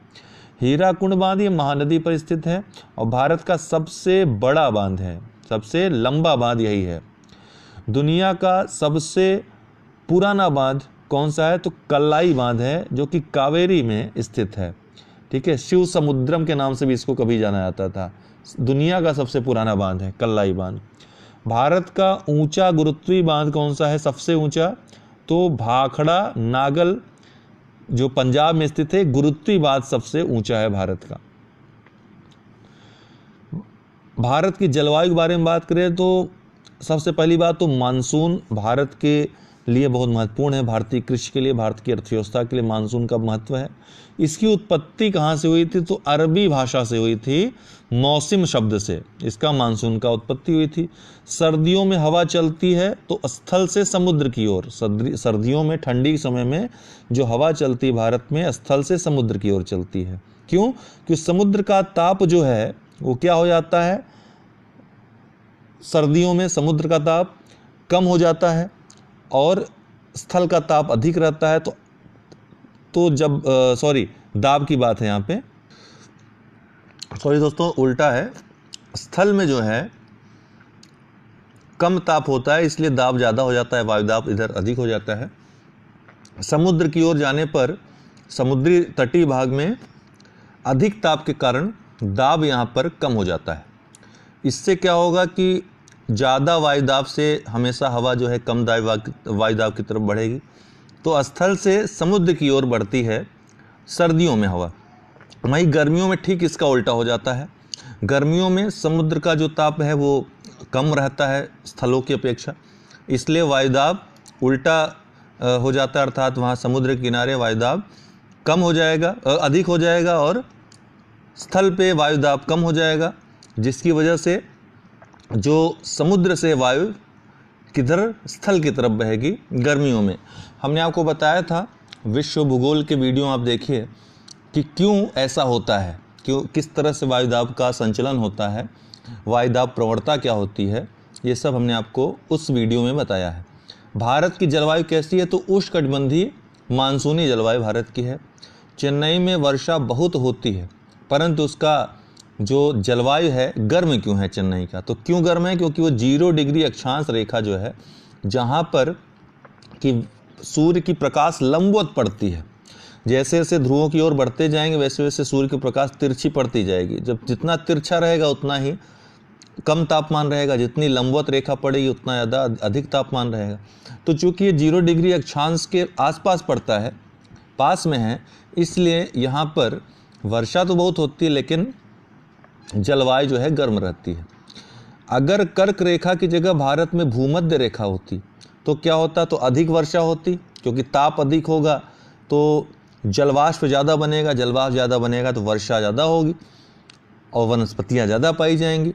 हीराकुंड बांध, ये महानदी पर स्थित है और भारत का सबसे बड़ा बांध है, सबसे लंबा बांध यही है। दुनिया का सबसे पुराना बांध कौन सा है, तो कल्लाई बांध है जो कि कावेरी में स्थित है। ठीक है, शिव समुद्रम के नाम से भी इसको कभी जाना जाता था। दुनिया का सबसे पुराना बांध है कल्लाई बांध। भारत का ऊंचा गुरुत्वीय बांध कौन सा है सबसे ऊंचा, तो भाखड़ा नागल जो पंजाब में स्थित है, गुरुत्वीय बांध सबसे ऊंचा है भारत का। भारत की जलवायु के बारे में बात करें तो सबसे पहली बात तो मानसून भारत के लिए बहुत महत्वपूर्ण है। भारतीय कृषि के लिए, भारत की अर्थव्यवस्था के लिए मानसून का महत्व है। इसकी उत्पत्ति कहाँ से हुई थी, तो अरबी भाषा से हुई थी, मौसम शब्द से इसका मानसून का उत्पत्ति हुई थी। सर्दियों में हवा चलती है तो स्थल से समुद्र की ओर, सर्दियों में ठंडी के समय में जो हवा चलती है भारत में स्थल से समुद्र की ओर चलती है। क्यों, क्योंकि समुद्र का ताप जो है वो क्या हो जाता है, सर्दियों में समुद्र का ताप कम हो जाता है और स्थल का ताप अधिक रहता है। तो जब दाब की बात है यहाँ पे, दोस्तों उल्टा है, स्थल में जो है कम ताप होता है इसलिए दाब ज़्यादा हो जाता है, वायुदाब इधर अधिक हो जाता है। समुद्र की ओर जाने पर समुद्री तटीय भाग में अधिक ताप के कारण दाब यहाँ पर कम हो जाता है। इससे क्या होगा कि ज़्यादा वायुदाब से हमेशा हवा जो है कम वायुदाब की तरफ बढ़ेगी, तो स्थल से समुद्र की ओर बढ़ती है सर्दियों में हवा। वहीं गर्मियों में ठीक इसका उल्टा हो जाता है। गर्मियों में समुद्र का जो ताप है वो कम रहता है स्थलों की अपेक्षा, इसलिए वायुदाब उल्टा हो जाता है, अर्थात वहाँ समुद्र के किनारे वायुदाब कम हो जाएगा, अधिक हो जाएगा और स्थल पे वायुदाब कम हो जाएगा, जिसकी वजह से जो समुद्र से वायु किधर, स्थल की तरफ बहेगी गर्मियों में। हमने आपको बताया था विश्व भूगोल के वीडियो आप देखिए कि क्यों ऐसा होता है, क्यों किस तरह से वायुदाब का संचलन होता है, वायुदाब प्रवणता क्या होती है, ये सब हमने आपको उस वीडियो में बताया है। भारत की जलवायु कैसी है, तो उष्णकटिबंधीय मानसूनी जलवायु भारत की है। चेन्नई में वर्षा बहुत होती है, परंतु उसका जो जलवायु है गर्म क्यों है चेन्नई का, तो क्यों गर्म है, क्योंकि वो 0 डिग्री अक्षांश रेखा जो है जहाँ पर कि सूर्य की प्रकाश लंबवत पड़ती है, जैसे जैसे ध्रुवों की ओर बढ़ते जाएंगे वैसे वैसे सूर्य की प्रकाश तिरछी पड़ती जाएगी। जब जितना तिरछा रहेगा उतना ही कम तापमान रहेगा, जितनी लंबवत रेखा पड़ेगी उतना ज़्यादा अधिक तापमान रहेगा। तो चूँकि ये 0 डिग्री अक्षांश के आसपास पड़ता है, पास में है, इसलिए यहाँ पर वर्षा तो बहुत होती है लेकिन जलवायु जो है गर्म रहती है। अगर कर्क रेखा की जगह भारत में भूमध्य रेखा होती तो क्या होता, तो अधिक वर्षा होती, क्योंकि ताप अधिक होगा तो जलवाष्प ज़्यादा बनेगा, जलवाष्प ज़्यादा बनेगा तो वर्षा ज़्यादा होगी और वनस्पतियाँ ज़्यादा पाई जाएंगी।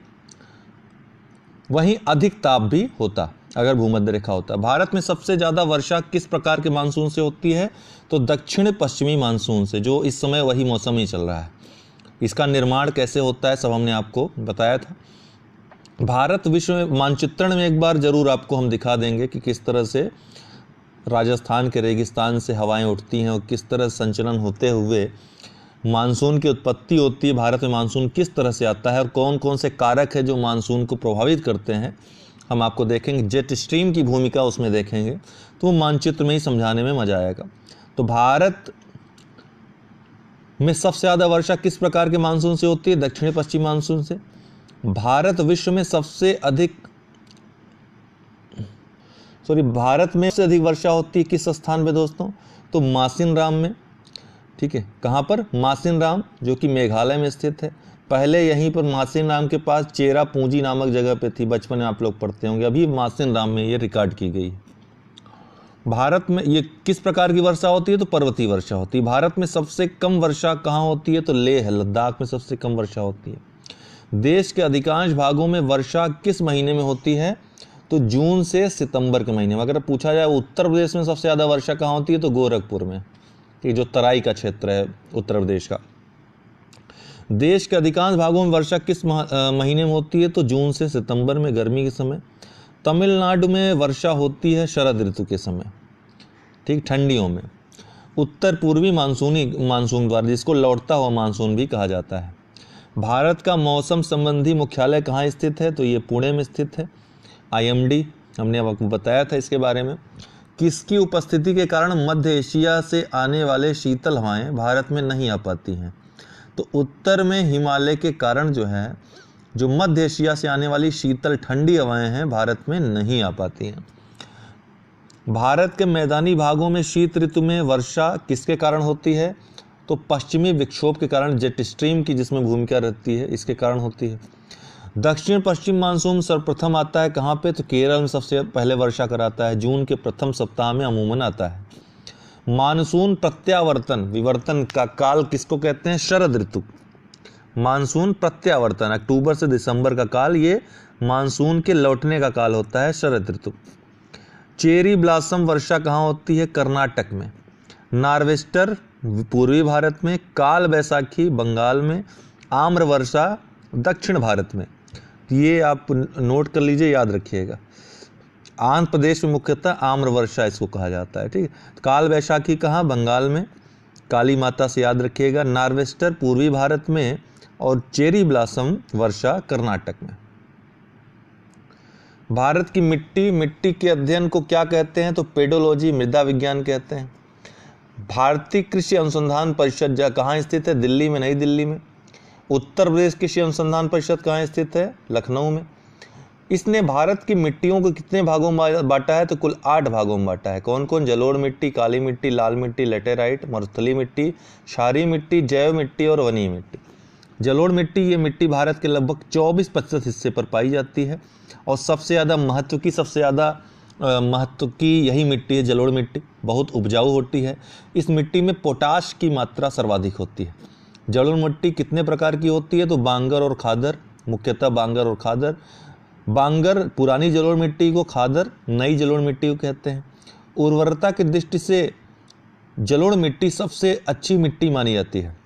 वहीं अधिक ताप भी होता अगर भूमध्य रेखा होता। भारत में सबसे ज़्यादा वर्षा किस प्रकार के मानसून से होती है, तो दक्षिण पश्चिमी मानसून से, जो इस समय वही मौसम ही चल रहा है। इसका निर्माण कैसे होता है सब हमने आपको बताया था। भारत विश्व में मानचित्रण में एक बार जरूर आपको हम दिखा देंगे कि किस तरह से राजस्थान के रेगिस्तान से हवाएं उठती हैं और किस तरह संचलन होते हुए मानसून की उत्पत्ति होती है। भारत में मानसून किस तरह से आता है और कौन कौन से कारक है जो मानसून को प्रभावित करते हैं, हम आपको देखेंगे। जेट स्ट्रीम की भूमिका उसमें देखेंगे तो वो मानचित्र में ही समझाने में मजा आएगा। तो भारत में सबसे ज़्यादा वर्षा किस प्रकार के मानसून से होती है, दक्षिण पश्चिम मानसून से। भारत विश्व में सबसे अधिक भारत में सबसे अधिक वर्षा होती है किस स्थान पे दोस्तों, तो मासिनराम में। ठीक है, कहाँ पर, मासिनराम, जो कि मेघालय में स्थित है। पहले यहीं पर मासिनराम के पास चेरापूंजी नामक जगह पे थी, बचपन में आप लोग पढ़ते होंगे, अभी मासिनराम में ये रिकॉर्ड की गई है। भारत में ये किस प्रकार की वर्षा होती है, तो पर्वतीय वर्षा होती है। भारत में सबसे कम वर्षा कहाँ होती है, तो लेह लद्दाख में सबसे कम वर्षा होती है। देश के अधिकांश भागों में वर्षा किस महीने में होती है, तो जून से सितंबर के महीने में। अगर पूछा जाए उत्तर प्रदेश में सबसे ज़्यादा वर्षा कहाँ होती है, तो गोरखपुर में, ये जो तराई का क्षेत्र है उत्तर प्रदेश का। देश के अधिकांश भागों में वर्षा किस महीने में होती है, तो जून से सितंबर में, गर्मी के समय। तमिलनाडु में वर्षा होती है शरद ऋतु के समय, ठीक, ठंडियों में। उत्तर पूर्वी मानसून द्वारा, जिसको लौटता हुआ मानसून भी कहा जाता है। भारत का मौसम संबंधी मुख्यालय कहाँ स्थित है, तो ये पुणे में स्थित है। IMD हमने आपको बताया था इसके बारे में। किसकी उपस्थिति के कारण मध्य एशिया से आने वाले शीतल हवाएं भारत में नहीं आ पाती हैं? तो उत्तर में हिमालय के कारण जो है, जो मध्य एशिया से आने वाली शीतल ठंडी हवाएं हैं भारत में नहीं आ पाती हैं। भारत के मैदानी भागों में शीत ऋतु में वर्षा किसके कारण होती है? तो पश्चिमी विक्षोभ के कारण, जेट स्ट्रीम की जिसमें भूमिका रहती है, इसके कारण होती है। दक्षिण पश्चिम मानसून सर्वप्रथम आता है कहाँ पे? तो केरल में सबसे पहले वर्षा कराता है, जून के प्रथम सप्ताह में अमूमन आता है। मानसून प्रत्यावर्तन, विवर्तन का काल किसको कहते हैं? शरद ऋतु। मानसून प्रत्यावर्तन, अक्टूबर से दिसंबर का काल, ये मानसून के लौटने का काल होता है, शरद ऋतु। चेरी ब्लॉसम वर्षा कहाँ होती है? कर्नाटक में। नार्वेस्टर पूर्वी भारत में, काल बैसाखी बंगाल में, आम्र वर्षा दक्षिण भारत में। ये आप नोट कर लीजिए, याद रखिएगा। आंध्र प्रदेश में मुख्यतः आम्र वर्षा इसको कहा जाता है, ठीक है। काल बैसाखी कहाँ? बंगाल में, काली माता से याद रखिएगा। नार्वेस्टर पूर्वी भारत में और चेरी ब्लॉसम वर्षा कर्नाटक में। भारत की मिट्टी के अध्ययन को क्या कहते हैं? तो पेडोलॉजी, मृदा विज्ञान कहते हैं। भारतीय कृषि अनुसंधान परिषद कहाँ स्थित है? दिल्ली में, नई दिल्ली में। उत्तर प्रदेश कृषि अनुसंधान परिषद कहाँ स्थित है? लखनऊ में। इसने भारत की मिट्टियों को कितने भागों में बांटा है? तो कुल 8 भागों में बांटा है। कौन कौन? जलोढ़ मिट्टी, काली मिट्टी, लाल मिट्टी, लेटेराइट, मरुस्थलीय मिट्टी, क्षारीय मिट्टी, जैव मिट्टी और वनीय मिट्टी। जलोढ़ मिट्टी, ये मिट्टी भारत के लगभग 24% हिस्से पर पाई जाती है और सबसे ज़्यादा महत्व की यही मिट्टी है, जलोढ़ मिट्टी। बहुत उपजाऊ होती है। इस मिट्टी में पोटाश की मात्रा सर्वाधिक होती है। जलोढ़ मिट्टी कितने प्रकार की होती है? तो बांगर और खादर, मुख्यतः बांगर और खादर। बांगर पुरानी जलोढ़ मिट्टी को, खादर नई जलोढ़ मिट्टी को कहते हैं। उर्वरता की दृष्टि से जलोढ़ मिट्टी सबसे अच्छी मिट्टी मानी जाती है।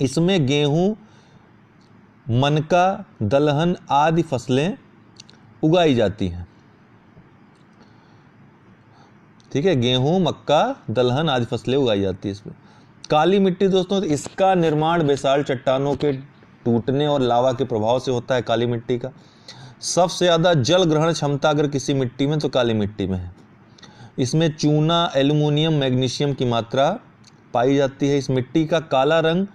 इसमें गेहूं, मनका, दलहन आदि फसलें उगाई जाती हैं, ठीक है। गेहूं, मक्का, दलहन आदि फसलें उगाई जाती है इसमें। काली मिट्टी दोस्तों, इसका निर्माण बेसाल्ट चट्टानों के टूटने और लावा के प्रभाव से होता है। काली मिट्टी का सबसे ज़्यादा जल ग्रहण क्षमता अगर किसी मिट्टी में तो काली मिट्टी में है। इसमें चूना, एल्युमिनियम, मैग्नीशियम की मात्रा पाई जाती है। इस मिट्टी का काला रंग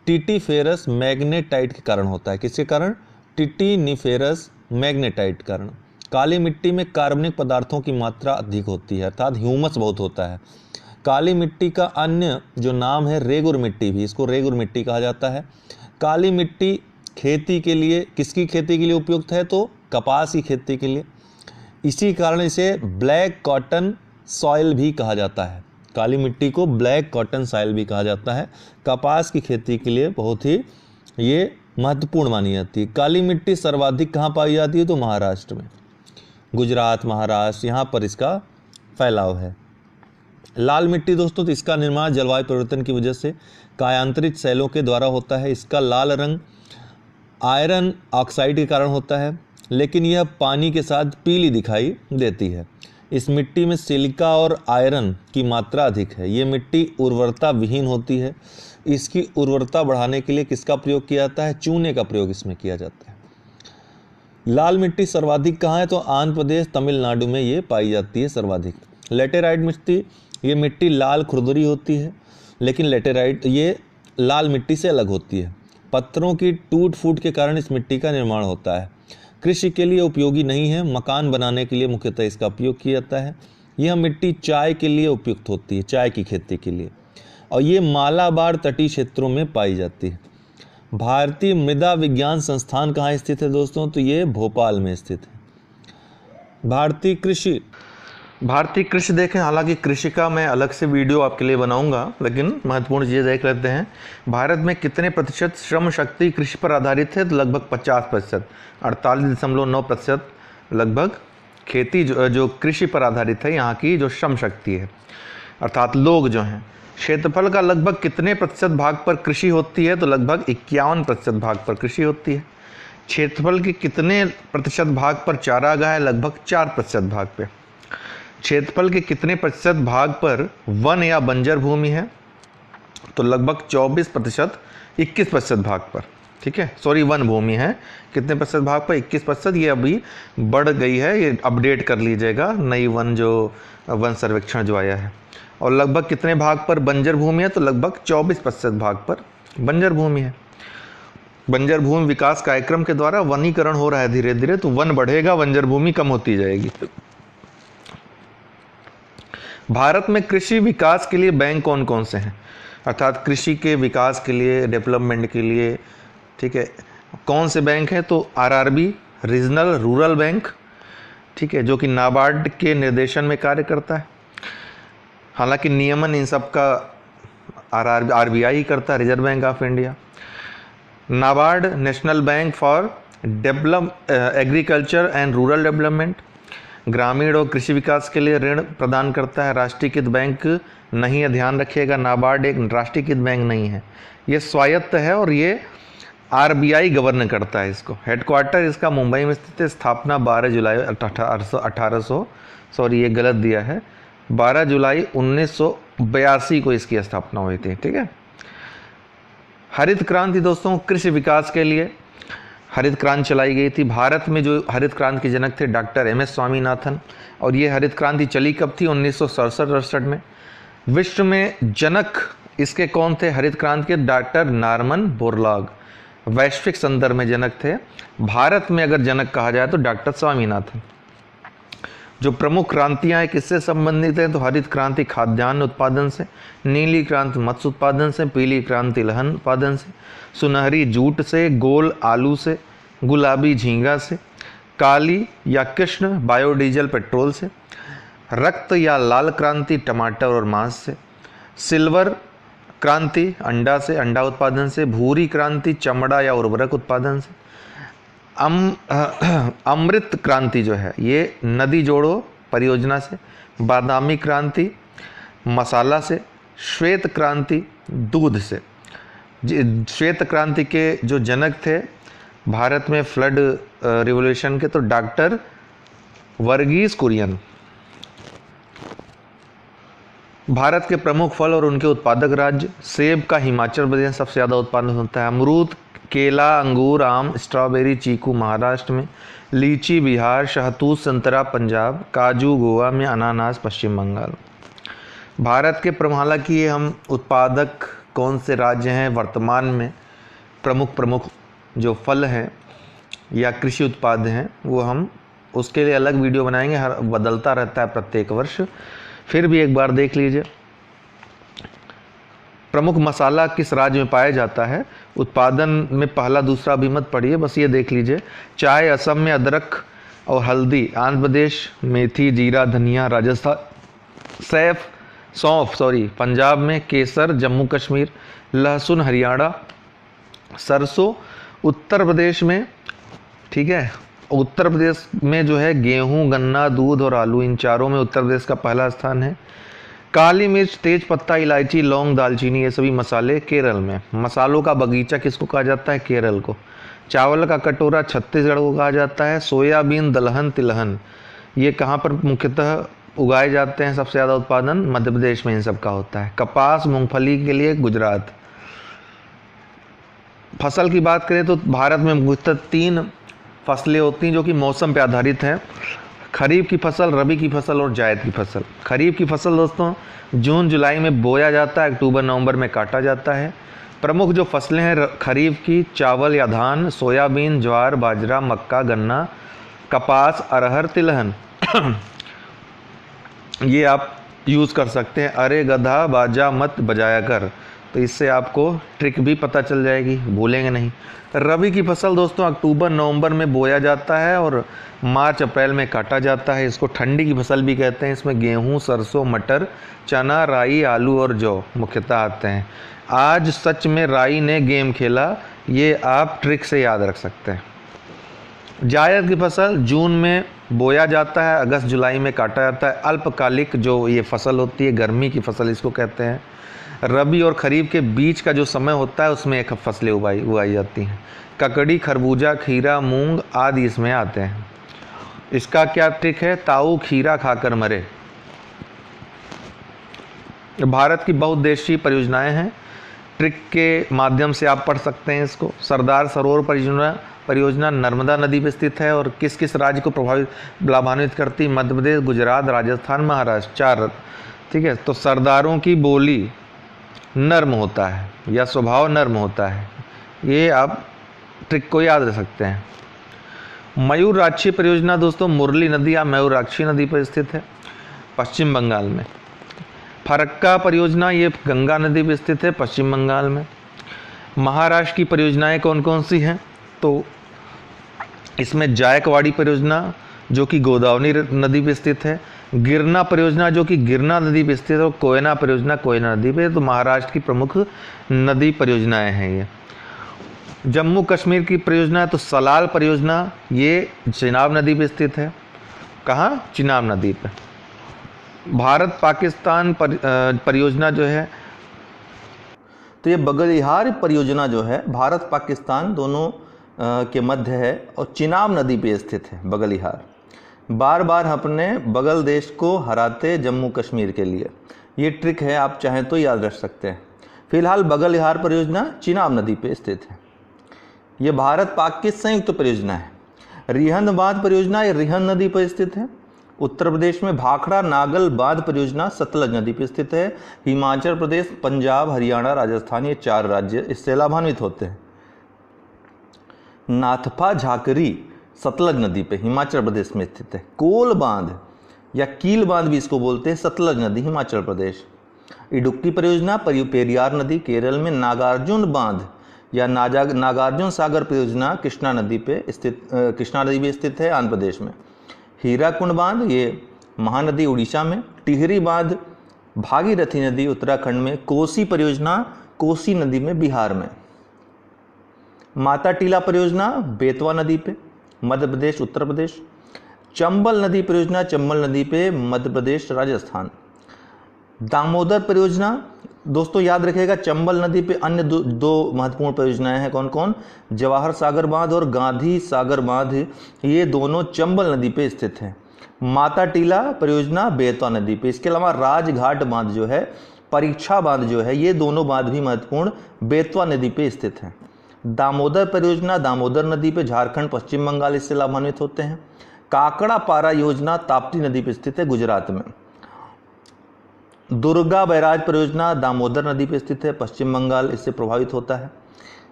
टिटिफेरस मैग्नेटाइट के कारण होता है। किसके कारण? टिटिनिफेरस मैग्नेटाइट के कारण। काली मिट्टी में कार्बनिक पदार्थों की मात्रा अधिक होती है, अर्थात ह्यूमस बहुत होता है। काली मिट्टी का अन्य जो नाम है रेगुर मिट्टी भी, इसको रेगुर मिट्टी कहा जाता है। काली मिट्टी खेती के लिए, किसकी खेती के लिए उपयुक्त है? तो कपास की खेती के लिए। इसी कारण इसे ब्लैक कॉटन सॉइल भी कहा जाता है। काली मिट्टी को ब्लैक कॉटन सॉइल भी कहा जाता है। कपास की खेती के लिए बहुत ही ये महत्वपूर्ण मानी जाती है। काली मिट्टी सर्वाधिक कहाँ पाई जाती है? तो महाराष्ट्र में, गुजरात, महाराष्ट्र, यहाँ पर इसका फैलाव है। लाल मिट्टी दोस्तों, तो इसका निर्माण जलवायु परिवर्तन की वजह से कायांतरित सेलों के द्वारा होता है। इसका लाल रंग आयरन ऑक्साइड के कारण होता है, लेकिन यह पानी के साथ पीली दिखाई देती है। इस मिट्टी में सिलिका और आयरन की मात्रा अधिक है। ये मिट्टी उर्वरता विहीन होती है। इसकी उर्वरता बढ़ाने के लिए किसका प्रयोग किया जाता है? चूने का प्रयोग इसमें किया जाता है। लाल मिट्टी सर्वाधिक कहाँ है? तो आंध्र प्रदेश, तमिलनाडु में ये पाई जाती है सर्वाधिक। लेटेराइट मिट्टी, ये मिट्टी लाल खुरदरी होती है, लेकिन लेटेराइट ये लाल मिट्टी से अलग होती है। पत्थरों की टूट फूट के कारण इस मिट्टी का निर्माण होता है। कृषि के लिए उपयोगी नहीं है, मकान बनाने के लिए मुख्यतः इसका उपयोग किया जाता है। यह मिट्टी चाय के लिए उपयुक्त होती है, चाय की खेती के लिए, और ये मालाबार तटीय क्षेत्रों में पाई जाती है। भारतीय मृदा विज्ञान संस्थान कहाँ स्थित है दोस्तों? तो ये भोपाल में स्थित है। भारतीय कृषि देखें, हालांकि कृषि का मैं अलग से वीडियो आपके लिए बनाऊंगा, लेकिन महत्वपूर्ण चीज़ देख लेते हैं। भारत में कितने प्रतिशत श्रम शक्ति कृषि पर आधारित है? तो लगभग 50%, 48.9% लगभग खेती जो कृषि पर आधारित है, यहाँ की जो श्रम शक्ति है, अर्थात लोग जो हैं। क्षेत्रफल का लगभग कितने प्रतिशत भाग पर कृषि होती है? तो लगभग 51% भाग पर कृषि होती है। क्षेत्रफल के कितने प्रतिशत भाग पर चारागाह है? लगभग 4% भाग पे। क्षेत्रफल के कितने प्रतिशत भाग पर वन या बंजर भूमि है? तो लगभग 24%, 21% भाग पर। ठीक है, सॉरी वन भूमि है। कितने प्रतिशत भाग पर? 21%। ये अभी बढ़ गई है, ये अपडेट कर लीजिएगा नई वन सर्वेक्षण जो आया है। और लगभग कितने भाग पर बंजर भूमि है? तो लगभग 24% भाग पर बंजर भूमि है। बंजर भूमि विकास कार्यक्रम के द्वारा वनीकरण हो रहा है धीरे धीरे, तो वन बढ़ेगा, बंजर भूमि कम होती जाएगी। भारत में कृषि विकास के लिए बैंक कौन कौन से हैं? अर्थात कृषि के विकास के लिए, डेवलपमेंट के लिए, ठीक है, कौन से बैंक हैं? तो आरआरबी, रीजनल रूरल बैंक, ठीक है, जो कि नाबार्ड के निर्देशन में कार्य करता है। हालांकि नियमन इन सब का आरबीआई ही करता है, reserve bank of India. NABARD, national bank for agriculture and rural development, ग्रामीण और कृषि विकास के लिए ऋण प्रदान करता है। राष्ट्रीयकृत बैंक नहीं है, ध्यान रखिएगा, नाबार्ड एक राष्ट्रीयकृत बैंक नहीं है, ये स्वायत्त है और ये आरबीआई गवर्न करता है इसको। हेडक्वार्टर इसका मुंबई में स्थित है। स्थापना 12 जुलाई 1800 सॉरी ये गलत दिया है, 12 जुलाई 1982 को इसकी स्थापना हुई थी, ठीक है। हरित क्रांति दोस्तों, कृषि विकास के लिए हरित क्रांति चलाई गई थी। भारत में जो हरित क्रांति के जनक थे डॉक्टर एम एस स्वामीनाथन, और ये हरित क्रांति चली कब थी? 1967-68 में। विश्व में जनक इसके कौन थे हरित क्रांति के? डॉक्टर नॉर्मन बोरलॉग वैश्विक संदर्भ में जनक थे। भारत में अगर जनक कहा जाए तो डॉक्टर स्वामीनाथन। जो प्रमुख क्रांतियां हैं किससे संबंधित हैं? तो हरित क्रांति खाद्यान्न उत्पादन से, नीली क्रांति मत्स्य उत्पादन से, पीली क्रांति तिलहन उत्पादन से, सुनहरी जूट से, गोल आलू से, गुलाबी झींगा से, काली या कृष्ण बायोडीजल पेट्रोल से, रक्त या लाल क्रांति टमाटर और मांस से, सिल्वर क्रांति अंडा से, अंडा उत्पादन से, भूरी क्रांति चमड़ा या उर्वरक उत्पादन से, अमृत क्रांति जो है ये नदी जोड़ो परियोजना से, बादामी क्रांति मसाला से, श्वेत क्रांति दूध से। श्वेत क्रांति के जो जनक थे भारत में फ्लड रिवॉल्यूशन के, तो डॉक्टर वर्गीस कुरियन। भारत के प्रमुख फल और उनके उत्पादक राज्य, सेब का हिमाचल प्रदेश सबसे ज़्यादा उत्पादन होता है, अमरूद, केला, अंगूर, आम, स्ट्रॉबेरी, चीकू महाराष्ट्र में, लीची बिहार, शहतूत संतरा पंजाब, काजू गोवा में, अनानास पश्चिम बंगाल। भारत के हालांकि ये हम उत्पादक कौन से राज्य हैं वर्तमान में, प्रमुख जो फल हैं या कृषि उत्पाद हैं वो हम उसके लिए अलग वीडियो बनाएंगे, हर बदलता रहता है प्रत्येक वर्ष, फिर भी एक बार देख लीजिए। प्रमुख मसाला किस राज्य में पाया जाता है? उत्पादन में पहला दूसरा भी मत पढ़िए, बस ये देख लीजिए। चाय असम में, अदरक और हल्दी आंध्र प्रदेश, मेथी जीरा धनिया राजस्थान, सौंफ पंजाब में, केसर जम्मू कश्मीर, लहसुन हरियाणा, सरसों उत्तर प्रदेश में, ठीक है। उत्तर प्रदेश में जो है गेहूं, गन्ना, दूध और आलू, इन चारों में उत्तर प्रदेश का पहला स्थान है। काली मिर्च, तेज पत्ता, इलायची, लौंग, दालचीनी, ये सभी मसाले केरल में। मसालों का बगीचा किसको कहा जाता है? केरल को। चावल का कटोरा छत्तीसगढ़ को कहा जाता है। सोयाबीन, दलहन, तिलहन ये कहाँ पर मुख्यतः उगाए जाते हैं? सबसे ज़्यादा उत्पादन मध्य प्रदेश में इन सब का होता है। कपास, मूंगफली के लिए गुजरात। फसल की बात करें तो भारत में मुख्यतः 3 फसलें होती हैं जो कि मौसम पर आधारित हैं। खरीफ की फसल, रबी की फसल और जायद की फसल। खरीफ की फसल दोस्तों जून जुलाई में बोया जाता है, अक्टूबर नवंबर में काटा जाता है। प्रमुख जो फसलें हैं खरीफ की, चावल या धान, सोयाबीन, ज्वार, बाजरा, मक्का, गन्ना, कपास, अरहर, तिलहन। ये आप यूज़ कर सकते हैं। अरे गधा बाजा मत बजाया कर, तो इससे आपको ट्रिक भी पता चल जाएगी, भूलेंगे नहीं। रबी की फसल दोस्तों अक्टूबर नवंबर में बोया जाता है और मार्च अप्रैल में काटा जाता है। इसको ठंडी की फसल भी कहते हैं। इसमें गेहूं, सरसों, मटर, चना, राई, आलू और जौ मुख्यतः आते हैं। आज सच में राई ने गेम खेला, ये आप ट्रिक से याद रख सकते हैं। जायद की फसल जून में बोया जाता है, अगस्त जुलाई में काटा जाता है। अल्पकालिक जो ये फसल होती है, गर्मी की फसल इसको कहते हैं। रबी और खरीफ के बीच का जो समय होता है उसमें एक फसलें उगाई जाती हैं। ककड़ी, खरबूजा, खीरा, मूंग आदि इसमें आते हैं। इसका क्या ट्रिक है? ताऊ खीरा खाकर मरे। भारत की बहुउद्देशीय परियोजनाएं हैं। ट्रिक के माध्यम से आप पढ़ सकते हैं इसको। सरदार सरोवर परियोजना नर्मदा नदी पर स्थित है और किस किस राज्य को लाभान्वित करती? मध्य प्रदेश, गुजरात, राजस्थान, महाराष्ट्र, 4। ठीक है, तो सरदारों की बोली नर्म होता है या स्वभाव नर्म होता है, ये आप ट्रिक को याद रख सकते हैं। मयूराक्षी परियोजना दोस्तों मुरली नदी या मयूराक्षी नदी पर स्थित है, पश्चिम बंगाल में। फरक्का परियोजना ये गंगा नदी पर स्थित है, पश्चिम बंगाल में। महाराष्ट्र की परियोजनाएं कौन कौन सी हैं? तो इसमें जायकवाड़ी परियोजना जो कि गोदावरी नदी पर स्थित है, गिरना परियोजना जो कि गिरना नदी पर स्थित है, और कोयना परियोजना कोयना नदी पे। तो महाराष्ट्र की प्रमुख नदी परियोजनाएं हैं ये। जम्मू कश्मीर की परियोजना है तो सलाल परियोजना, ये चिनाब नदी पर स्थित है। कहाँ? चिनाब नदी पर। भारत पाकिस्तान परियोजना जो है, तो ये बगलिहार परियोजना जो है भारत पाकिस्तान दोनों के मध्य है और चिनाब नदी पे स्थित है बगलिहार। बार बार अपने बगल देश को हराते जम्मू कश्मीर के लिए, ये ट्रिक है, आप चाहें तो याद रख सकते हैं। फिलहाल बगलिहार परियोजना चिनाब नदी पे स्थित है। ये भारत पाक की संयुक्त परियोजना है। रिहंद बांध परियोजना ये रिहंद नदी पर स्थित है। उत्तर प्रदेश में भाखड़ा नागल बांध परियोजना सतलज नदी पर स्थित है। हिमाचल प्रदेश, पंजाब, हरियाणा, राजस्थान, ये 4 राज्य इससे लाभान्वित होते हैं। नाथपा झाकरी सतलज नदी पे हिमाचल प्रदेश में स्थित है। कोल बांध या कील बांध भी इसको बोलते हैं, सतलज नदी हिमाचल प्रदेश। इडुक्की परियोजना पेरियार नदी केरल में। नागार्जुन बांध या नागार्जुन सागर परियोजना कृष्णा नदी पे स्थित है आंध्र प्रदेश में। हीराकुंड बांध ये महानदी उड़ीसा में। टिहरी बांध भागीरथी नदी उत्तराखंड में। कोसी परियोजना कोसी नदी में बिहार में। माता टीला परियोजना बेतवा नदी पे मध्य प्रदेश उत्तर प्रदेश। चंबल नदी परियोजना चंबल नदी पे मध्य प्रदेश राजस्थान। दामोदर परियोजना दोस्तों याद रखिएगा, चंबल नदी पे अन्य दो महत्वपूर्ण परियोजनाएं हैं। कौन कौन? जवाहर सागर बांध और गांधी सागर बांध, ये दोनों चंबल नदी पे स्थित हैं। माता टीला परियोजना बेतवा नदी पे। इसके अलावा राजघाट बांध जो है, परीक्षा बांध जो है, ये दोनों बांध भी महत्वपूर्ण बेतवा नदी पे स्थित हैं। दामोदर परियोजना दामोदर नदी पे झारखंड पश्चिम बंगाल इससे लाभान्वित होते हैं। काकड़ा पारा योजना ताप्ती नदी पे स्थित है गुजरात में। दुर्गा बैराज परियोजना दामोदर नदी पे स्थित है पश्चिम बंगाल इससे प्रभावित होता है।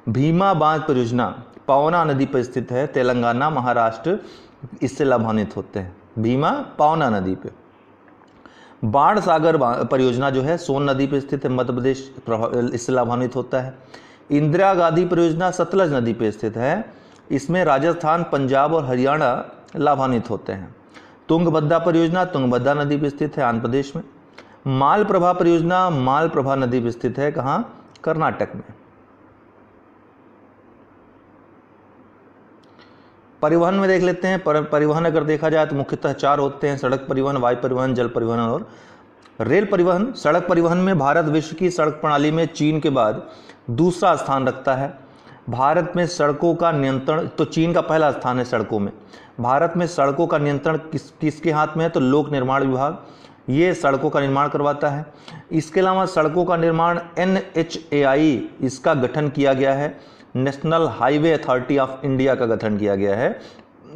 भीमा बांध परियोजना पवना नदी पर स्थित है तेलंगाना महाराष्ट्र इससे लाभान्वित होते हैं। भीमा पवना नदी पे। बाण सागर परियोजना जो है सोन नदी पर स्थित है मध्य प्रदेश इससे लाभान्वित होता है। इंदिरा गांधी परियोजना सतलज नदी पर स्थित है, इसमें राजस्थान पंजाब और हरियाणा लाभान्वित होते हैं। तुंगभद्रा परियोजना तुंगभद्रा नदी पर स्थित है आंध्र प्रदेश में। मालप्रभा परियोजना मालप्रभा नदी पर स्थित है कहाँ? कर्नाटक में। परिवहन में देख लेते हैं। परिवहन अगर देखा जाए तो मुख्यतः 4 होते हैं: सड़क परिवहन, वायु परिवहन, जल परिवहन और रेल परिवहन। सड़क परिवहन में भारत विश्व की सड़क प्रणाली में चीन के बाद दूसरा स्थान रखता है। भारत में सड़कों का नियंत्रण, तो चीन का पहला स्थान है सड़कों में। भारत में सड़कों का नियंत्रण किसके हाथ में है? तो लोक निर्माण विभाग, ये सड़कों का निर्माण करवाता है। इसके अलावा सड़कों का निर्माण NHAI इसका गठन किया गया है, national highway authority of India का गठन किया गया है,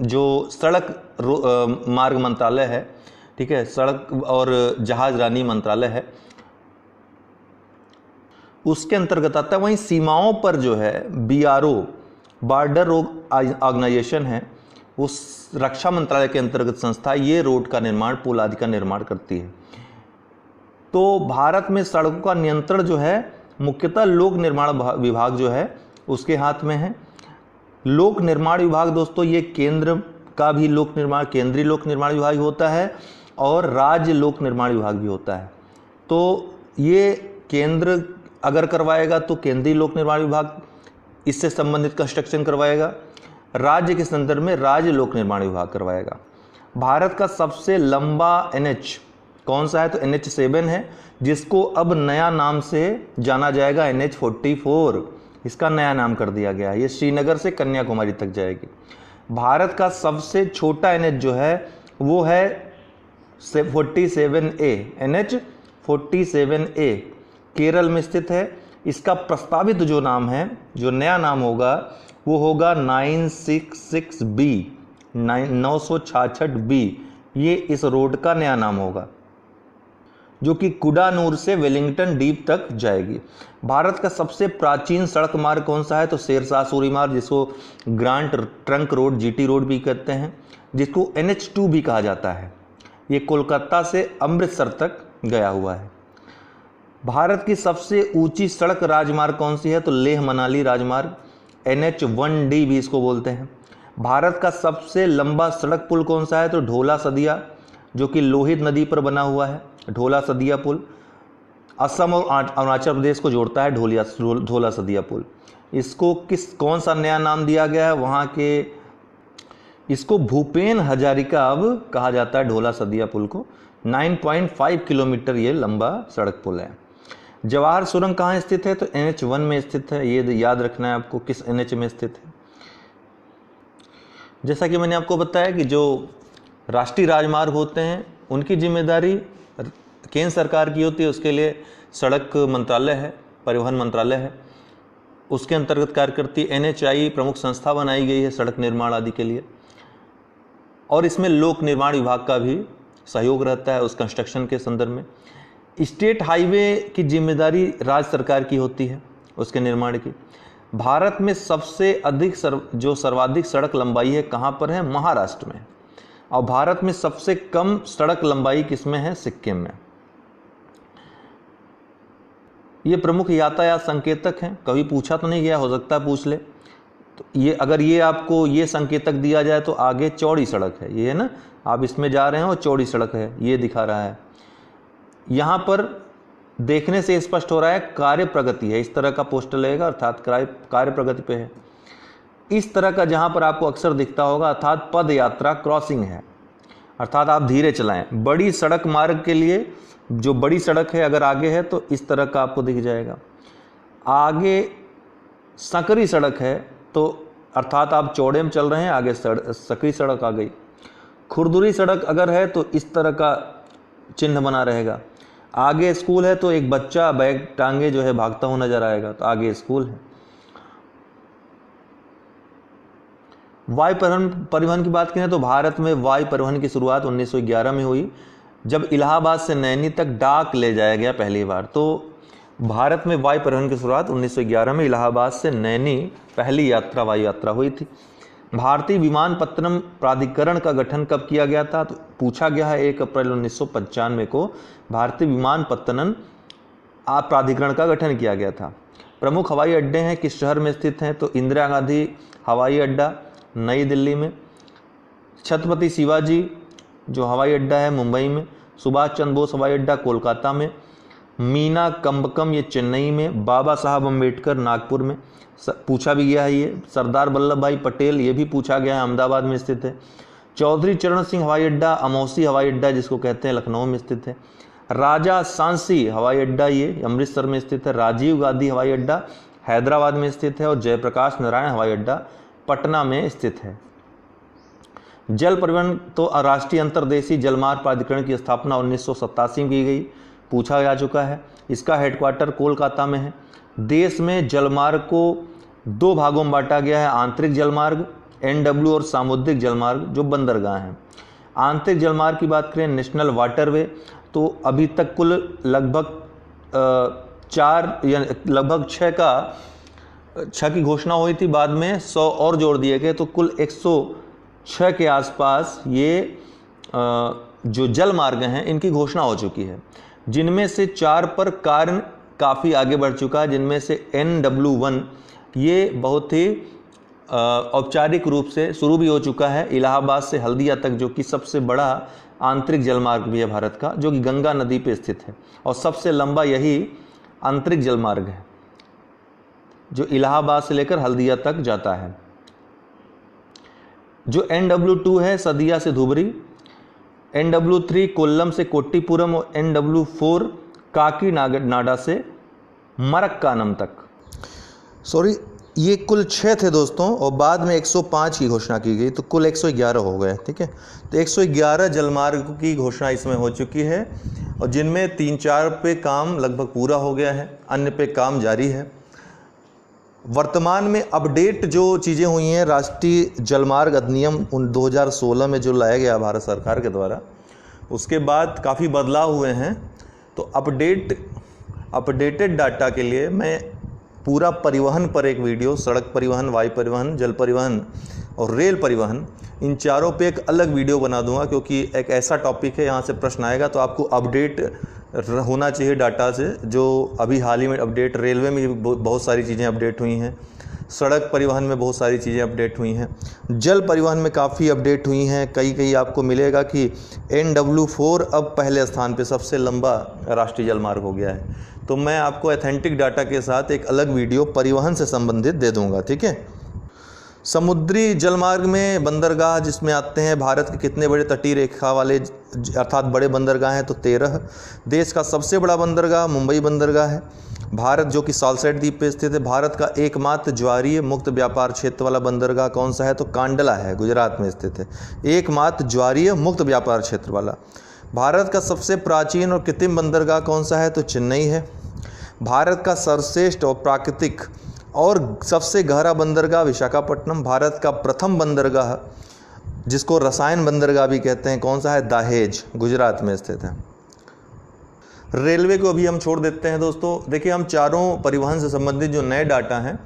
जो सड़क मार्ग मंत्रालय है, ठीक है, सड़क और जहाजरानी मंत्रालय है, उसके अंतर्गत आता है। वहीं सीमाओं पर जो है BRO बॉर्डर ऑर्गेनाइजेशन है, उस रक्षा मंत्रालय के अंतर्गत संस्था, ये रोड का निर्माण पुल आदि का निर्माण करती है। तो भारत में सड़कों का नियंत्रण जो है मुख्यतः लोक निर्माण विभाग जो है उसके हाथ में है। लोक निर्माण विभाग दोस्तों ये केंद्र का भी लोक निर्माण, केंद्रीय लोक निर्माण विभाग होता है और राज्य लोक निर्माण विभाग भी होता है। तो ये केंद्र अगर करवाएगा तो केंद्रीय लोक निर्माण विभाग इससे संबंधित कंस्ट्रक्शन करवाएगा, राज्य के संदर्भ में राज्य लोक निर्माण विभाग करवाएगा। भारत का सबसे लंबा NH कौन सा है? तो NH7 है, जिसको अब नया नाम से जाना जाएगा NH44, इसका नया नाम कर दिया गया है। ये श्रीनगर से कन्याकुमारी तक जाएगी। भारत का सबसे छोटा NH जो है वो है 47A, NH47A केरल में स्थित है। इसका प्रस्तावित जो नाम है, जो नया नाम होगा, वो होगा 966B, 966B। ये इस रोड का नया नाम होगा, जो कि कुडानूर से वेलिंगटन द्वीप तक जाएगी। भारत का सबसे प्राचीन सड़क मार्ग कौन सा है? तो शेरशाह सूरी मार्ग, जिसको grant trunk road, GT road भी कहते हैं, जिसको NH2 भी कहा जाता है। ये कोलकाता से अमृतसर तक गया हुआ है। भारत की सबसे ऊंची सड़क राजमार्ग कौन सी है? तो लेह मनाली राजमार्ग, NH1D भी इसको बोलते हैं। भारत का सबसे लंबा सड़क पुल कौन सा है? तो ढोला सदिया, जो कि लोहित नदी पर बना हुआ है। ढोला सदिया पुल असम और अरुणाचल प्रदेश को जोड़ता है। ढोला सदिया पुल, इसको कौन सा नया नाम दिया गया है वहाँ के? इसको भूपेन हजारिका अब कहा जाता है, ढोला सदिया पुल को। 9.5 किलोमीटर ये लंबा सड़क पुल है। जवाहर सुरंग कहाँ स्थित है? तो NH1 में स्थित है। ये याद रखना है आपको, किस NH में स्थित है। जैसा कि मैंने आपको बताया कि जो राष्ट्रीय राजमार्ग होते हैं उनकी जिम्मेदारी केंद्र सरकार की होती है, उसके लिए सड़क मंत्रालय है, परिवहन मंत्रालय है, उसके अंतर्गत कार्य करती है। NHAI प्रमुख संस्था बनाई गई है सड़क निर्माण आदि के लिए, और इसमें लोक निर्माण विभाग का भी सहयोग रहता है उस कंस्ट्रक्शन के संदर्भ में। स्टेट हाईवे की जिम्मेदारी राज्य सरकार की होती है उसके निर्माण की। भारत में सबसे अधिक सर्वाधिक सड़क लंबाई है कहाँ पर है? महाराष्ट्र में। और भारत में सबसे कम सड़क लंबाई किसमें है? सिक्किम में। ये प्रमुख यातायात संकेतक हैं, कभी पूछा तो नहीं गया, हो सकता है पूछ ले। तो ये अगर ये आपको ये संकेतक दिया जाए तो आगे चौड़ी सड़क है, ये है ना, आप इसमें जा रहे हैं और चौड़ी सड़क है, ये दिखा रहा है। यहाँ पर देखने से स्पष्ट हो रहा है कार्य प्रगति है, इस तरह का पोस्टर लगेगा, अर्थात कार्य प्रगति पे है। इस तरह का जहाँ पर आपको अक्सर दिखता होगा, अर्थात पद यात्रा क्रॉसिंग है, अर्थात आप धीरे चलाएं। बड़ी सड़क मार्ग के लिए जो बड़ी सड़क है अगर आगे है तो इस तरह का आपको दिख जाएगा। आगे संकरी सड़क है तो अर्थात आप चौड़े में चल रहे हैं, आगे संकरी सड़क आ गई। खुरदुरी सड़क अगर है तो इस तरह का चिन्ह बना रहेगा। आगे स्कूल है तो एक बच्चा बैग टांगे जो है भागता हुआ नजर आएगा, तो आगे स्कूल है। वायु परिवहन की बात करें तो भारत में वायु परिवहन की शुरुआत 1911 में हुई, जब इलाहाबाद से नैनी तक डाक ले जाया गया पहली बार। तो भारत में वायु परिवहन की शुरुआत 1911 में इलाहाबाद से नैनी पहली यात्रा वायु यात्रा हुई थी। भारतीय विमानपत्तनम प्राधिकरण का गठन कब किया गया था? तो पूछा गया है 1 अप्रैल 1995 को भारतीय विमानपत्तनम प्राधिकरण का गठन किया गया था। प्रमुख हवाई अड्डे हैं किस शहर में स्थित हैं? तो इंदिरा गांधी हवाई अड्डा नई दिल्ली में, छत्रपति शिवाजी जो हवाई अड्डा है मुंबई में, सुभाष चंद्र बोस हवाई अड्डा कोलकाता में, मीना कम्बकम ये चेन्नई में, बाबा साहब अम्बेडकर नागपुर में पूछा भी गया है। ये सरदार वल्लभ भाई पटेल ये भी पूछा गया है, अहमदाबाद में स्थित है। चौधरी चरण सिंह हवाई अड्डा अमौसी हवाई अड्डा जिसको कहते हैं लखनऊ में स्थित है। राजा सांसी हवाई अड्डा ये अमृतसर में स्थित है। राजीव गांधी हवाई अड्डा हैदराबाद में स्थित है और जयप्रकाश नारायण हवाई अड्डा पटना में स्थित है। जल परिवहन तो राष्ट्रीय अंतर्देशीय जलमार्ग प्राधिकरण की स्थापना 1987 में की गई, पूछा जा चुका है। इसका हेडक्वार्टर कोलकाता में है। देश में जलमार्ग को 2 भागों में बांटा गया है, आंतरिक जलमार्ग NW और सामुद्रिक जलमार्ग जो बंदरगाह हैं। आंतरिक जलमार्ग की बात करें नेशनल वाटरवे, तो अभी तक कुल लगभग 6 की घोषणा हुई थी, बाद में 100 और जोड़ दिए गए, तो कुल 106 के आसपास ये जो जल मार्ग हैं इनकी घोषणा हो चुकी है, जिनमें से 4 पर कार्य काफ़ी आगे बढ़ चुका है, जिनमें से NW1 ये बहुत ही औपचारिक रूप से शुरू भी हो चुका है, इलाहाबाद से हल्दिया तक, जो कि सबसे बड़ा आंतरिक जलमार्ग भी है भारत का, जो कि गंगा नदी पे स्थित है और सबसे लंबा यही आंतरिक जलमार्ग है जो इलाहाबाद से लेकर हल्दिया तक जाता है। जो NW2 है सदिया से धुबरी, NW3 कोल्लम से कोट्टीपुरम और NW4 काकीनाडा से मरक्कानम तक। सॉरी, ये कुल 6 थे दोस्तों और बाद में 105 की घोषणा की गई, तो कुल 111 हो गए। ठीक है, तो 111 जलमार्ग की घोषणा इसमें हो चुकी है और जिनमें 3-4 पे काम लगभग पूरा हो गया है, अन्य पे काम जारी है। वर्तमान में अपडेट जो चीज़ें हुई हैं, राष्ट्रीय जलमार्ग अधिनियम 2016 में जो लाया गया भारत सरकार के द्वारा, उसके बाद काफ़ी बदलाव हुए हैं। तो अपडेटेड डाटा के लिए मैं पूरा परिवहन पर एक वीडियो, सड़क परिवहन, वायु परिवहन, जल परिवहन और रेल परिवहन, इन चारों पे एक अलग वीडियो बना दूंगा, क्योंकि एक ऐसा टॉपिक है, यहाँ से प्रश्न आएगा तो आपको अपडेट होना चाहिए डाटा से। जो अभी हाल ही में अपडेट, रेलवे में बहुत सारी चीज़ें अपडेट हुई हैं, सड़क परिवहन में बहुत सारी चीज़ें अपडेट हुई हैं, जल परिवहन में काफ़ी अपडेट हुई हैं। कई आपको मिलेगा कि NW4 अब पहले स्थान पे सबसे लंबा राष्ट्रीय जलमार्ग हो गया है। तो मैं आपको ऑथेंटिक डाटा के साथ एक अलग वीडियो परिवहन से संबंधित दे दूंगा, ठीक है। समुद्री जलमार्ग में बंदरगाह जिसमें आते हैं, भारत के कितने बड़े तटीय रेखा वाले अर्थात बड़े बंदरगाह हैं, तो 13। देश का सबसे बड़ा बंदरगाह मुंबई बंदरगाह है। भारत जो कि सालसेट द्वीप पे स्थित है। भारत का एकमात्र ज्वारीय मुक्त व्यापार क्षेत्र वाला बंदरगाह कौन सा है, तो कांडला है, गुजरात में स्थित है, एकमात्र ज्वारीय मुक्त व्यापार क्षेत्र वाला। भारत का सबसे प्राचीन और कृत्रिम बंदरगाह कौन सा है, तो चेन्नई है। भारत का सर्वश्रेष्ठ और प्राकृतिक और सबसे गहरा बंदरगाह विशाखापट्टनम। भारत का प्रथम बंदरगाह जिसको रसायन बंदरगाह भी कहते हैं, कौन सा है, दाहेज, गुजरात में स्थित है। रेलवे को अभी हम छोड़ देते हैं दोस्तों। देखिए, हम चारों परिवहन से संबंधित जो नए डाटा हैं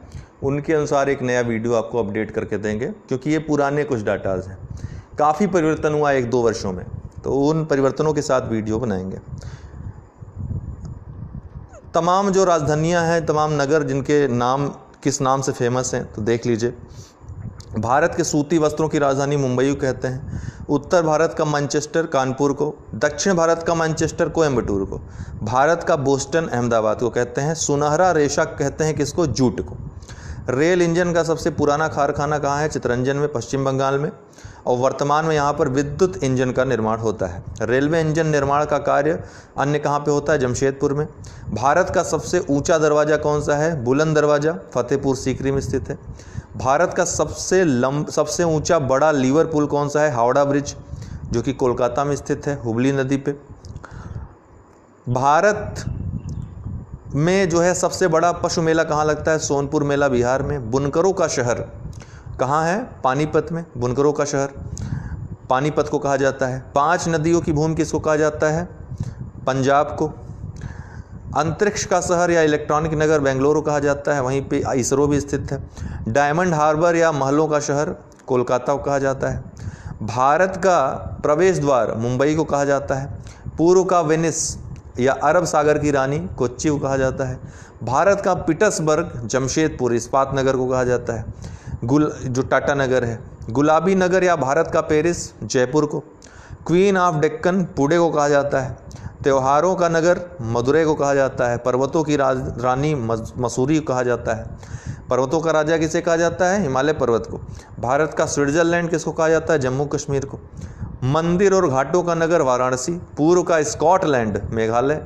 उनके अनुसार एक नया वीडियो आपको अपडेट करके देंगे, क्योंकि ये पुराने कुछ डाटाज हैं, काफ़ी परिवर्तन हुआ 1-2 वर्षों में, तो उन परिवर्तनों के साथ वीडियो बनाएंगे। तमाम जो राजधानियां हैं, तमाम नगर जिनके नाम किस नाम से फेमस हैं, तो देख लीजिए। भारत के सूती वस्त्रों की राजधानी मुंबई को कहते हैं। उत्तर भारत का मैनचेस्टर कानपुर को, दक्षिण भारत का मैनचेस्टर कोयम्बटूर को, भारत का बोस्टन अहमदाबाद को कहते हैं। सुनहरा रेशा कहते हैं किसको, जूट को। रेल इंजन का सबसे पुराना कारखाना कहाँ है, चितरंजन में, पश्चिम बंगाल में, और वर्तमान में यहाँ पर विद्युत इंजन का निर्माण होता है। रेलवे इंजन निर्माण का कार्य अन्य कहाँ पे होता है, जमशेदपुर में। भारत का सबसे ऊंचा दरवाज़ा कौन सा है, बुलंद दरवाज़ा, फतेहपुर सीकरी में स्थित है। भारत का सबसे ऊंचा बड़ा लीवर पुल कौन सा है, हावड़ा ब्रिज, जो कि कोलकाता में स्थित है, हुबली नदी पे। भारत में जो है सबसे बड़ा पशु मेला कहाँ लगता है, सोनपुर मेला, बिहार में। बुनकरों का शहर कहाँ है, पानीपत में, बुनकरों का शहर पानीपत को कहा जाता है। 5 नदियों की भूमि किसको कहा जाता है, पंजाब को। अंतरिक्ष का शहर या इलेक्ट्रॉनिक नगर बेंगलुरु कहा जाता है, वहीं पे इसरो भी स्थित है। डायमंड हार्बर या महलों का शहर कोलकाता को कहा जाता है। भारत का प्रवेश द्वार मुंबई को कहा जाता है। पूर्व का वेनिस या अरब सागर की रानी कोच्चि को कहा जाता है। भारत का पीटर्सबर्ग जमशेदपुर इस्पात नगर को कहा जाता है, जो टाटा नगर है। गुलाबी नगर या भारत का पेरिस जयपुर को। क्वीन ऑफ डेक्कन पुणे को कहा जाता है। त्योहारों का नगर मदुरै को कहा जाता है। पर्वतों की रानी मसूरी को कहा जाता है। पर्वतों का राजा किसे कहा जाता है, हिमालय पर्वत को। भारत का स्विट्जरलैंड किसको कहा जाता है, जम्मू कश्मीर को। मंदिर और घाटों का नगर वाराणसी। पूर्व का स्कॉटलैंड मेघालय,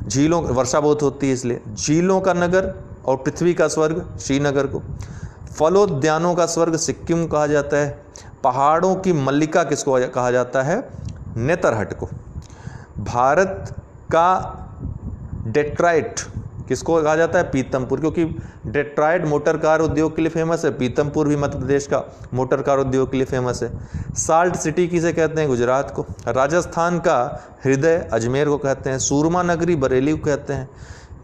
झीलों वर्षा बहुत होती है इसलिए। झीलों का नगर और पृथ्वी का स्वर्ग श्रीनगर को। फलोद्यानों का स्वर्ग सिक्किम कहा जाता है। पहाड़ों की मल्लिका किसको कहा जाता है, नेतरहट को। भारत का डेट्राइट किसको कहा जाता है, पीतमपुर, क्योंकि डेट्राइट मोटर कार उद्योग के लिए फेमस है। पीतमपुर भी मध्य प्रदेश का मोटर कार उद्योग के लिए फेमस है। साल्ट सिटी किसे कहते हैं, गुजरात को। राजस्थान का हृदय अजमेर को कहते हैं। सूरमा नगरी बरेली को कहते हैं।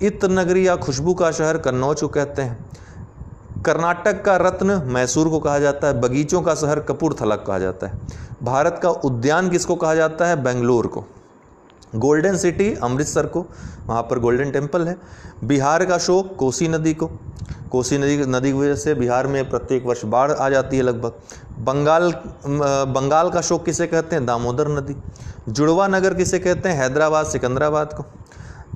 इत्र नगरी या खुशबू का शहर कन्नौज को कहते हैं। कर्नाटक का रत्न मैसूर को कहा जाता है। बगीचों का शहर कपूरथला कहा जाता है। भारत का उद्यान किसको कहा जाता है, बेंगलुरु को। गोल्डन सिटी अमृतसर को, वहाँ पर गोल्डन टेम्पल है। बिहार का शोक कोसी नदी को। कोसी नदी की वजह से बिहार में प्रत्येक वर्ष बाढ़ आ जाती है लगभग। बंगाल का शोक किसे कहते हैं, दामोदर नदी। जुड़वा नगर किसे कहते हैं, हैदराबाद सिकंदराबाद को।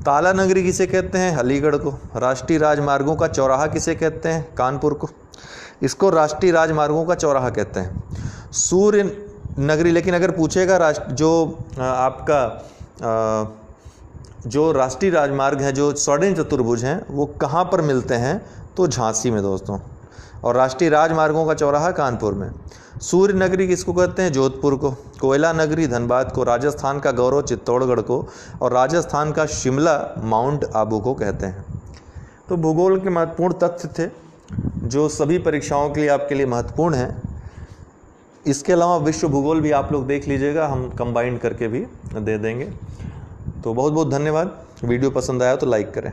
ताला नगरी किसे कहते हैं, अलीगढ़ को। राष्ट्रीय राजमार्गों का चौराहा किसे कहते हैं, कानपुर को। इसको राष्ट्रीय राजमार्गों का चौराहा कहते हैं। सूर्य नगरी, लेकिन अगर पूछेगा जो राष्ट्रीय राजमार्ग हैं, जो स्वर्ण चतुर्भुज हैं, वो कहाँ पर मिलते हैं, तो झांसी में दोस्तों। और राष्ट्रीय राजमार्गों का चौराहा कानपुर में। सूर्य नगरी किसको कहते हैं? जोधपुर को। कोयला नगरी धनबाद को। राजस्थान का गौरव चित्तौड़गढ़ को। और राजस्थान का शिमला माउंट आबू को कहते हैं। तो भूगोल के महत्वपूर्ण तथ्य थे जो सभी परीक्षाओं के लिए आपके लिए महत्वपूर्ण हैं। इसके अलावा विश्व भूगोल भी आप लोग देख लीजिएगा, हम कंबाइंड करके भी दे देंगे। तो बहुत बहुत धन्यवाद। वीडियो पसंद आया तो लाइक करें।